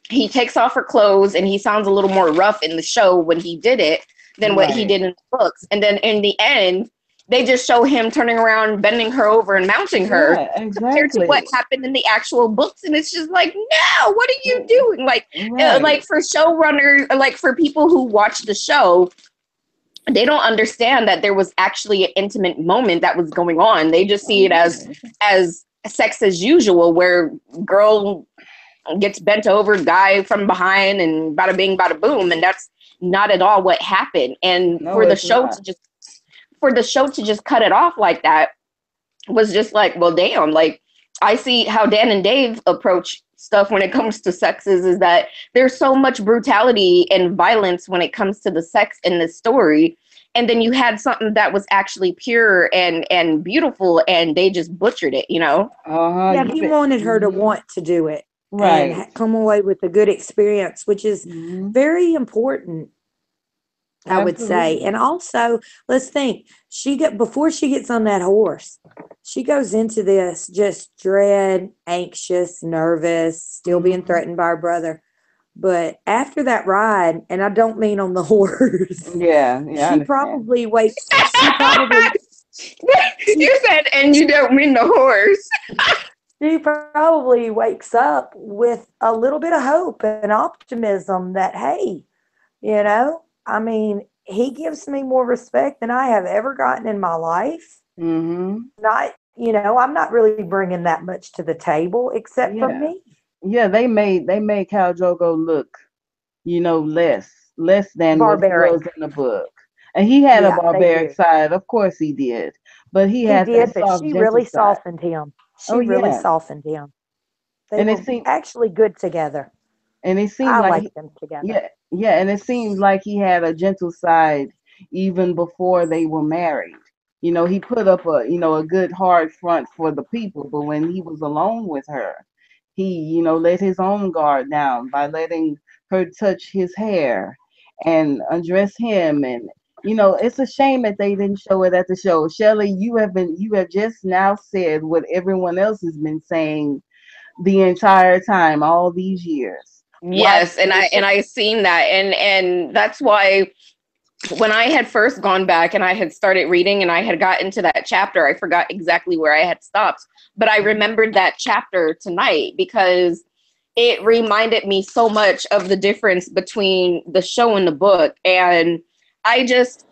he takes off her clothes and he sounds a little more rough in the show when he did it than what he did in the books. And then in the end, they just show him turning around, bending her over, and mounting her. Yeah, exactly. Compared to what happened in the actual books, and it's just like, no, what are you doing? Like, like for showrunner, like for people who watch the show, they don't understand that there was actually an intimate moment that was going on. They just see it as sex as usual, where girl gets bent over, guy from behind, and bada bing, bada boom, and that's not at all what happened. And No, for the it's show not. to just cut it off like that was just like, well, damn. Like, I see how Dan and Dave approach stuff when it comes to sexes, is that there's so much brutality and violence when it comes to the sex in this story. And then you had something that was actually pure and beautiful, and they just butchered it, you know? Yeah, he wanted her to want to do it and Right. come away with a good experience, which is very important, I would say. Absolutely. And also, let's think, before she gets on that horse, she goes into this just dread, anxious, nervous, still being threatened by her brother. But after that ride, and I don't mean on the horse, Yeah, I she understand. probably wakes. She probably You said, and you don't mean the horse. she probably wakes up with a little bit of hope and optimism that, hey, I mean, he gives me more respect than I have ever gotten in my life. I'm not really bringing that much to the table except for me. Yeah, they made Khal Drogo look, less than what he Barbaric. was in the book. And he had a Yeah, they barbaric did. side, of course he did. But he He had that did, but soft, she gentle really side. softened him. She Oh really yeah. softened him. They And were actually good together. it seemed I like like them together. yeah, and it seemed like he had a gentle side even before they were married. He put up a good hard front for the people, but when he was alone with her, he, let his own guard down by letting her touch his hair and undress him. And it's a shame that they didn't show it at the show. Shelley, you have just now said what everyone else has been saying the entire time, all these years. Yes, and I seen that, and that's why when I had first gone back and I had started reading and I had got into that chapter, I forgot exactly where I had stopped, but I remembered that chapter tonight because it reminded me so much of the difference between the show and the book. And I just,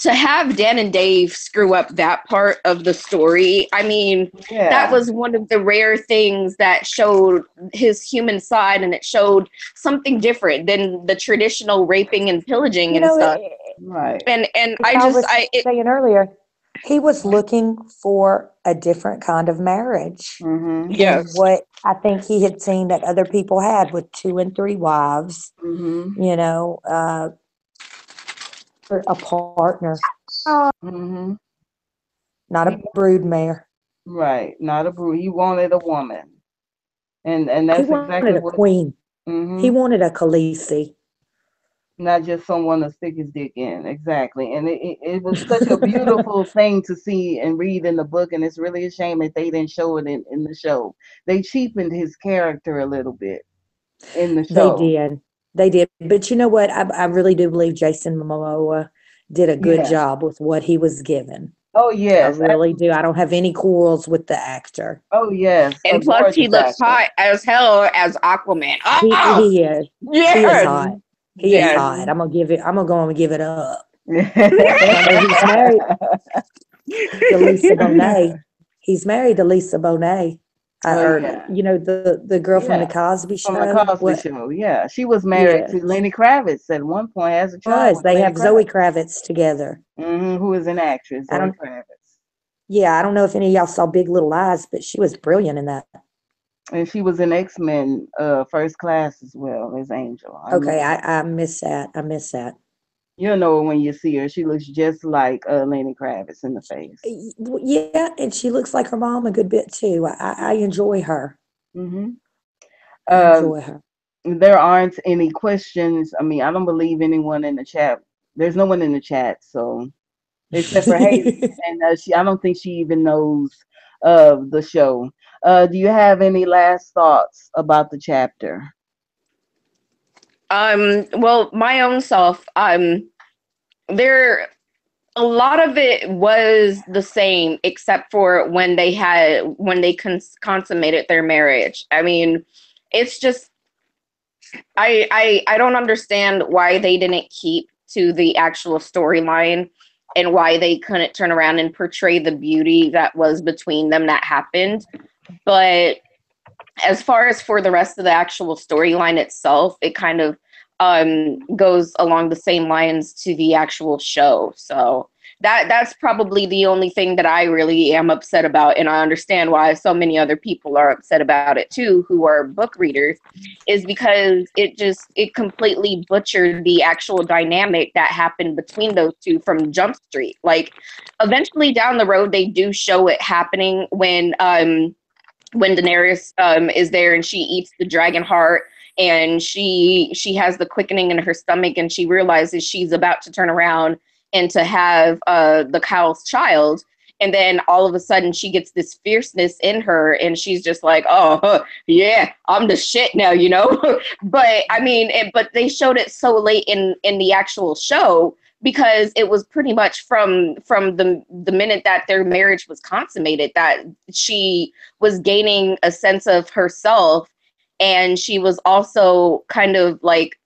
to have Dan and Dave screw up that part of the story, I mean, that was one of the rare things that showed his human side, and it showed something different than the traditional raping and pillaging and stuff. Right. And I was saying earlier, he was looking for a different kind of marriage than what I think he had seen that other people had with 2 and 3 wives. A partner, not a broodmare. Right, not a brood. He wanted a woman, and that's he wanted exactly a what. queen. He wanted a Khaleesi. Not just someone to stick his dick in. Exactly. And it was such a beautiful thing to see and read in the book. And it's really a shame that they didn't show it in the show. They cheapened his character a little bit in the show. They did. But you know what? I really do believe Jason Momoa did a good job with what he was given. Oh, yes. I really do. I don't have any quarrels with the actor. Oh, yes. And plus, he looks hot as hell as Aquaman. Oh! He is. Yes. He is hot. He is hot. I'm gonna go and give it up. He's married to Lisa Bonet. He's married to Lisa Bonet. The girl from the Cosby Show. From the Cosby Show, yeah. She was married to Lenny Kravitz at one point, has a child. They have Zoe Kravitz together. Who is an actress, Zoe Kravitz. Yeah, I don't know if any of y'all saw Big Little Lies, but she was brilliant in that. And she was in X-Men First Class as well as Angel. I miss that. I miss that. You'll know her when you see her. She looks just like Lenny Kravitz in the face. Yeah, and she looks like her mom a good bit too. I enjoy her. I enjoy her. There aren't any questions. I mean, I don't believe anyone in the chat. There's no one in the chat, so except for Haley, and I don't think she even knows of the show. Do you have any last thoughts about the chapter? Well, my own self, there, a lot of it was the same, except for when they consummated their marriage. I mean, it's just, I don't understand why they didn't keep to the actual storyline and why they couldn't turn around and portray the beauty that was between them that happened. But as far as for the rest of the actual storyline itself, it kind of goes along the same lines to the actual show. So that's probably the only thing that I really am upset about, and I understand why so many other people are upset about it too, who are book readers, is because it completely butchered the actual dynamic that happened between those two from Jump Street. Like, eventually down the road, they do show it happening when Daenerys is there and she eats the dragon heart, and she has the quickening in her stomach, and she realizes she's about to turn around and to have the cow's child. And then all of a sudden she gets this fierceness in her, and she's just like, oh, yeah, I'm the shit now, you know? But I mean, but they showed it so late in the actual show, because it was pretty much from the minute that their marriage was consummated that she was gaining a sense of herself, and she was also kind of like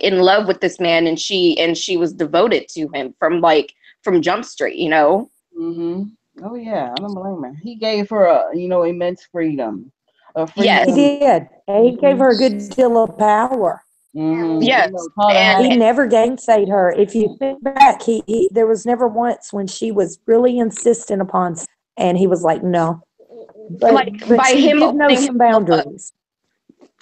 in love with this man, and she was devoted to him from Jump Street, you know. Mm-hmm. Oh yeah, I don't blame her. He gave her immense freedom, a Yes. He freedom. did. And he gave her a good deal of power. Mm-hmm. Yes. Taught her how He to. never gainsayed her. If you think back, he there was never once when she was really insistent upon, and he was like, no. But Like, but by she him did know opening some himself up, boundaries.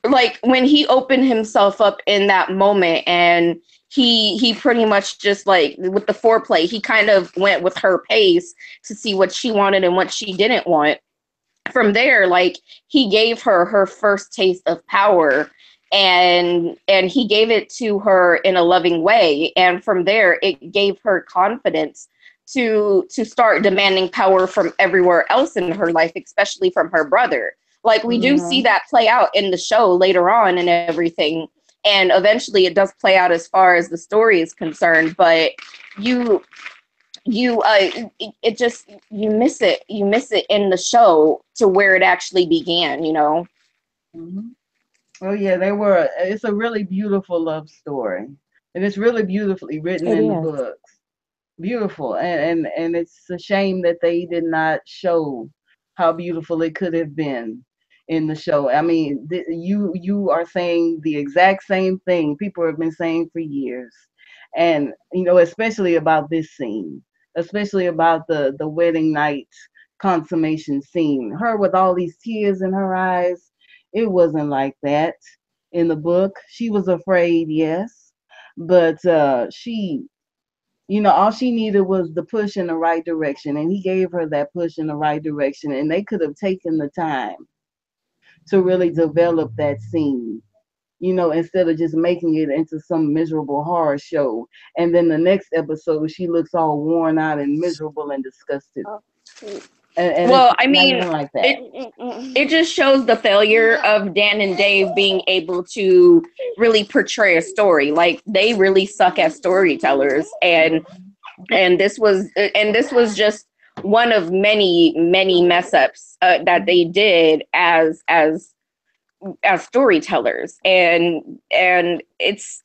like when he opened himself up in that moment, and he pretty much just, like, with the foreplay, he kind of went with her pace to see what she wanted and what she didn't want. From there, like, he gave her first taste of power, and he gave it to her in a loving way, and from there it gave her confidence to start demanding power from everywhere else in her life, especially from her brother. Like, we do see Mm-hmm. that play out in the show later on and everything, and eventually it does play out as far as the story is concerned, but you it just, you miss it in the show to where it actually began, you know. Mm-hmm. Oh yeah, they were. It's a really beautiful love story, and it's really beautifully written It in the is. books. Beautiful, and it's a shame that they did not show how beautiful it could have been in the show. I mean, you are saying the exact same thing people have been saying for years, and especially about this scene, especially about the wedding night consummation scene. Her with all these tears in her eyes, it wasn't like that in the book. She was afraid, yes, but all she needed was the push in the right direction, and he gave her that push in the right direction, and they could have taken the time to really develop that scene, instead of just making it into some miserable horror show. And then the next episode, she looks all worn out and miserable and disgusted. And it's Well, I not mean, even like that. it just shows the failure of Dan and Dave being able to really portray a story. Like, they really suck as storytellers, and this was just one of many mess ups that they did as storytellers, and it's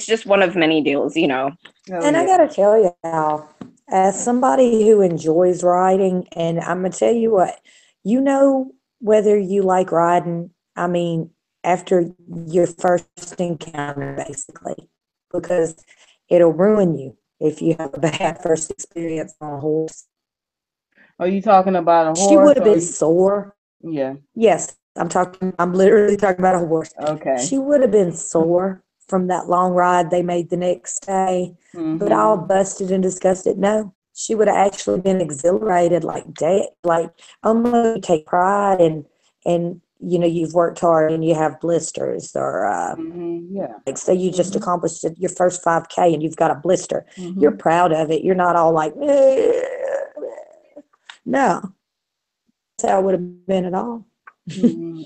just one of many deals, you know. Oh, And I yeah. got to tell y'all, as somebody who enjoys riding, and I'm going to tell you what, whether you like riding, I mean, after your first encounter, basically, because it'll ruin you if you have a bad first experience on a horse. Are you talking about a She horse would have or been sore. yeah. Yes, I'm literally talking about a horse. Okay. She would have been sore from that long ride they made the next day, but all Mm-hmm. busted and disgusted. No, she would have actually been exhilarated, like, oh no, you take pride and you've worked hard and you have blisters, or Mm-hmm. Yeah. like, say you just accomplished your first 5K and you've got a blister. You're Mm-hmm. proud of it. You're not all like, "Eh." No, that's how it would have been at all.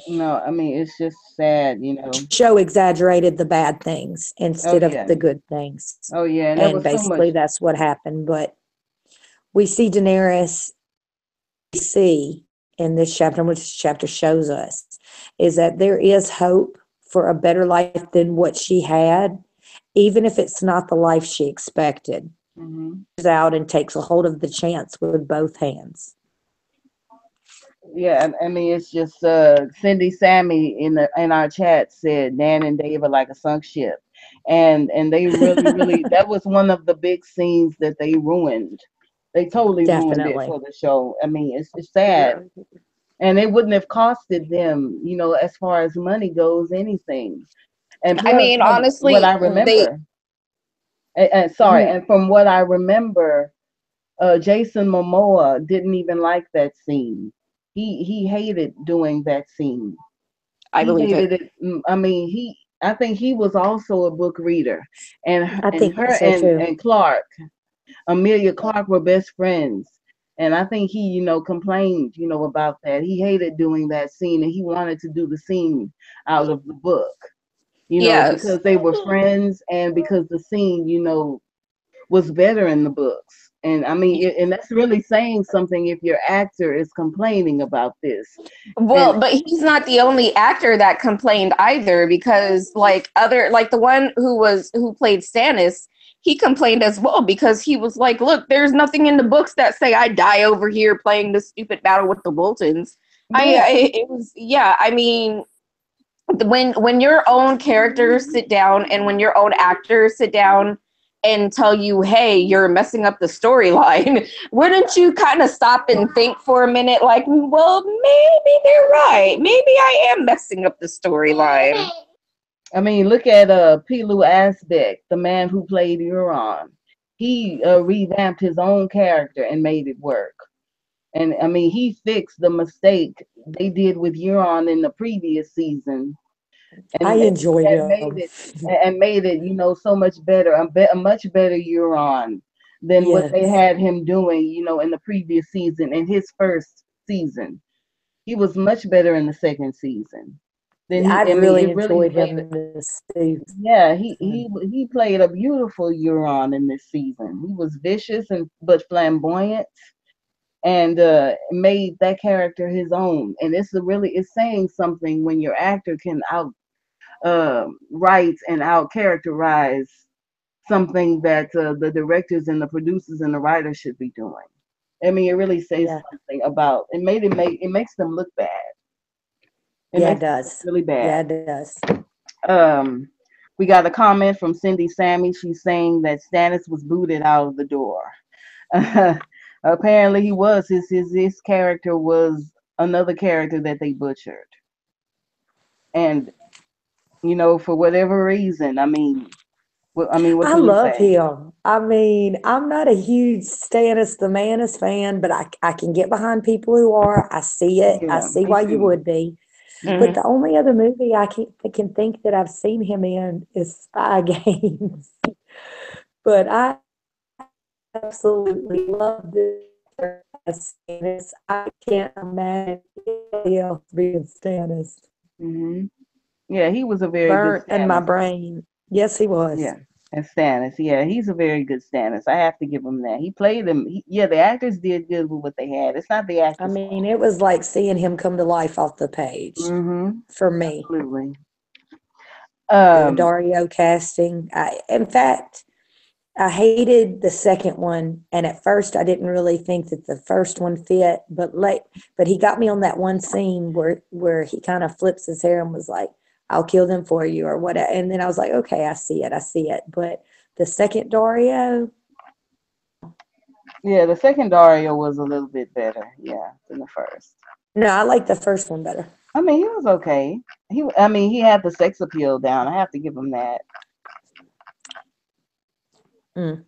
No, I mean, it's just sad. Show exaggerated the bad things Oh instead of yeah. the good things. Oh yeah, and there And was so much. basically that's what happened. But we see Daenerys, see in this chapter, which this chapter shows us, is that there is hope for a better life than what she had, even if it's not the life she expected. out and takes a hold of the chance with both hands. Yeah, I mean, it's just Cindy Sammy in our chat said Nan and Dave are like a sunk ship, and they really that was one of the big scenes that they ruined. They totally ruined it Definitely. for the show. I mean, it's sad, and it wouldn't have costed them, as far as money goes, anything. And I plus, mean, from what honestly, I remember, sorry, mhm. and from what I remember, Jason Momoa didn't even like that scene. He hated doing that scene. I He believe it. hated it. I mean, I think he was also a book reader, I and think her so too. and Clark, Amelia Clark were best friends. And I think he, complained, about that. He hated doing that scene, and he wanted to do the scene out of the book, Yes. because they were friends, and because the scene, was better in the books. And I mean, and that's really saying something if your actor is complaining about this. And Well, but he's not the only actor that complained either, because like the one who played Stannis, he complained as well, because he was like, look, there's nothing in the books that say I die over here playing this stupid battle with the Boltons. yeah, It was, yeah, I mean, when your own characters sit down and when your own actors sit down and tell you, hey, you're messing up the storyline, wouldn't you kind of stop and think for a minute, like, well, maybe they're right, maybe I am messing up the storyline? I mean, look at Pilu Asbeck, the man who played Euron. He revamped his own character and made it work. And I mean, he fixed the mistake they did with Euron in the previous season, I and enjoyed and made him. it so much better, a much better Euron than what they Yes. had him doing, in the previous season, in his first season. He was much better in the second season. Then I I mean, really it really enjoyed made him it. this season. Yeah, he played a beautiful Euron in this season. He was vicious and but flamboyant, and made that character his own. And it's saying something when your actor can out write and out characterize something that the directors and the producers and the writers should be doing. I mean, it really says Yeah. something about it makes them look bad. It Yeah, it makes them look does. really Yeah, bad. it does. Um, we got a comment from Cindy Sammy. She's saying that Stannis was booted out of the door. Apparently, he was. His character was another character that they butchered, and for whatever reason, what I can you love say? him. I mean, I'm not a huge Stannis the Manus fan, but I can get behind people who are. I see it. I Yeah, see me why you too. would be. But Mhm. the only other movie I can think that I've seen him in is Spy Games. But I absolutely love this as Stannis. I can't imagine anybody else being Stannis. Hmm. Yeah, he was a very good Burnt in my Stannis. brain. Yes, he was. Yeah, and Stannis. Yeah, he's a very good Stannis. I have to give him that. He played him. Yeah, the actors did good with what they had. It's not the I actors' mean, fault. it was like seeing him come to life off the page Hmm. for me. Absolutely. The Um. Dario casting. In fact, I hated the second one, and at first I didn't really think that the first one fit, but he got me on that one scene where he kind of flips his hair and was like, "I'll kill them for you" or whatever. And then I was like, "Okay, I see it, I see it." But the second Dario, Yeah, the second Dario was a little bit better. Yeah, than the first. no, I like the first one better. I mean, he was okay. I mean, he had the sex appeal down. I have to give him that. Mm.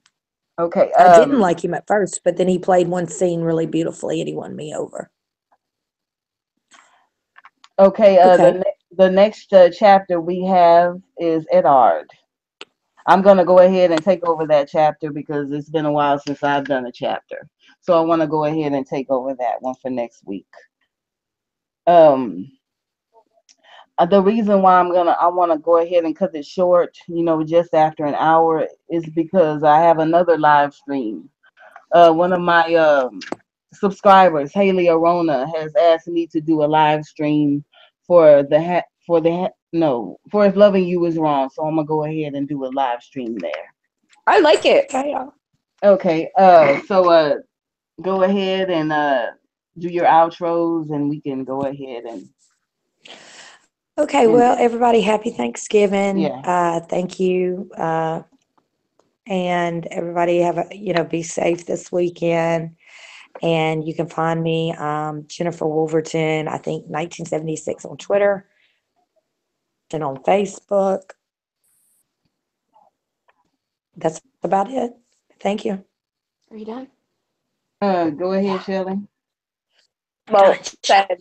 Okay. I didn't like him at first, but then he played one scene really beautifully, and he won me over. Okay. Okay. The next chapter we have is Eddard. I'm gonna go ahead and take over that chapter because it's been a while since I've done a chapter. So I want to go ahead and take over that one for next week. Um, the reason why I want to go ahead and cut it short, just after an hour, is because I have another live stream. One of my subscribers, Haley Arona, has asked me to do a live stream for no, for If Loving You Is Wrong. So I'm gonna go ahead and do a live stream there. I like it. Okay. Okay. Go ahead and do your outros, and we can go ahead and Okay, end well, it. everybody, happy Thanksgiving. Yeah. Thank you. And everybody have be safe this weekend. And you can find me, Jennifer Wolverton, I think 1976 on Twitter and on Facebook. That's about it. Thank you. Are you done? Go ahead, Shelley. Well said.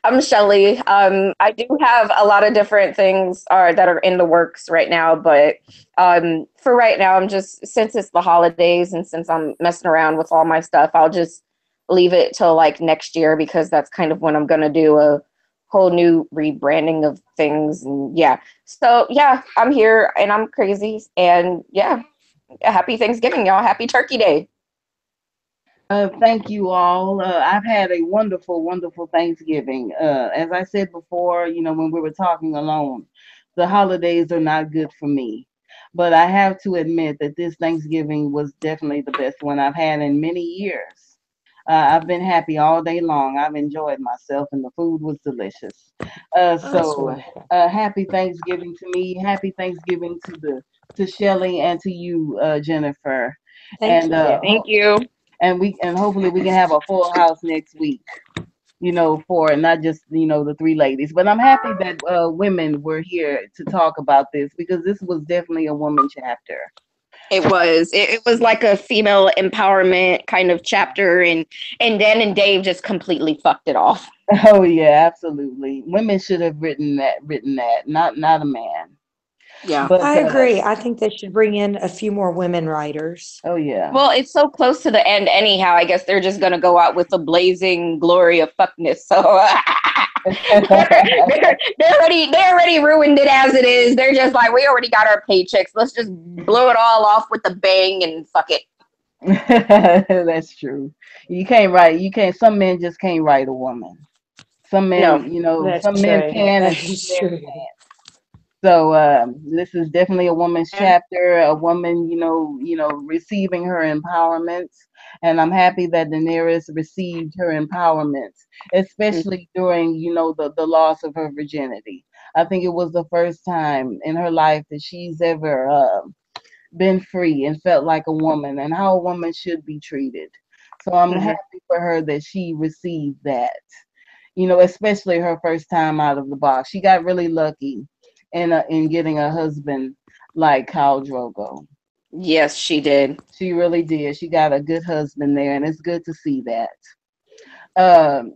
I'm Shelley. I do have a lot of different things that are in the works right now, but for right now, I'm just, since it's the holidays and since I'm messing around with all my stuff, I'll just leave it till like next year because that's kind of when I'm gonna do a whole new rebranding of things. And yeah, so yeah, I'm here and I'm crazy, and yeah, happy Thanksgiving, y'all. Happy Turkey Day. Thank you all. I've had a wonderful, wonderful Thanksgiving. As I said before, when we were talking alone, the holidays are not good for me. But I have to admit that this Thanksgiving was definitely the best one I've had in many years. I've been happy all day long. I've enjoyed myself, and the food was delicious. Oh, that's So, wonderful. happy Thanksgiving to me. Happy Thanksgiving to Shelley and to you, Jennifer. Thank And you. Thank you. and hopefully we can have a full house next week, for not just the three ladies, but I'm happy that women were here to talk about this because this was definitely a woman chapter. It was. It was like a female empowerment kind of chapter, and Dan and Dave just completely fucked it off. Oh yeah, absolutely, women should have written that, not a man. Yeah. But I agree. I think they should bring in a few more women writers. oh yeah. Well, it's so close to the end anyhow. I guess they're just gonna go out with a blazing glory of fuckness. So they already ruined it as it is. They're just like, we already got our paychecks. Let's just blow it all off with a bang and fuck it. That's true. You can't, some men just can't write a woman. Some men, No. That's some men true. can and That some is men true. can't. So this is definitely a woman's And chapter, a woman, receiving her empowerment, and I'm happy that Daenerys received her empowerment, especially during, the loss of her virginity. I think it was the first time in her life that she's ever been free and felt like a woman and how a woman should be treated. So I'm mhm. happy for her that she received that, especially her first time out of the box. She got really lucky in getting a husband like Khal Drogo. Yes, she did. She really did. She got a good husband there, and it's good to see that.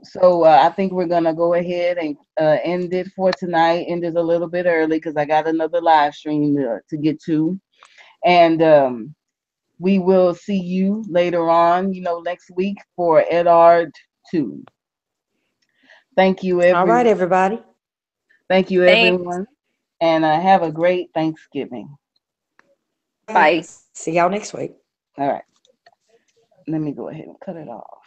So I think we're gonna go ahead and end it for tonight. End it a little bit early because I got another live stream to get to, and we will see you later on, next week for Edard 2. Thank you, All right, everyone. everybody. Thank you, Thanks. everyone, and have a great Thanksgiving. Bye. Bye. See y'all next week. All right, let me go ahead and cut it off.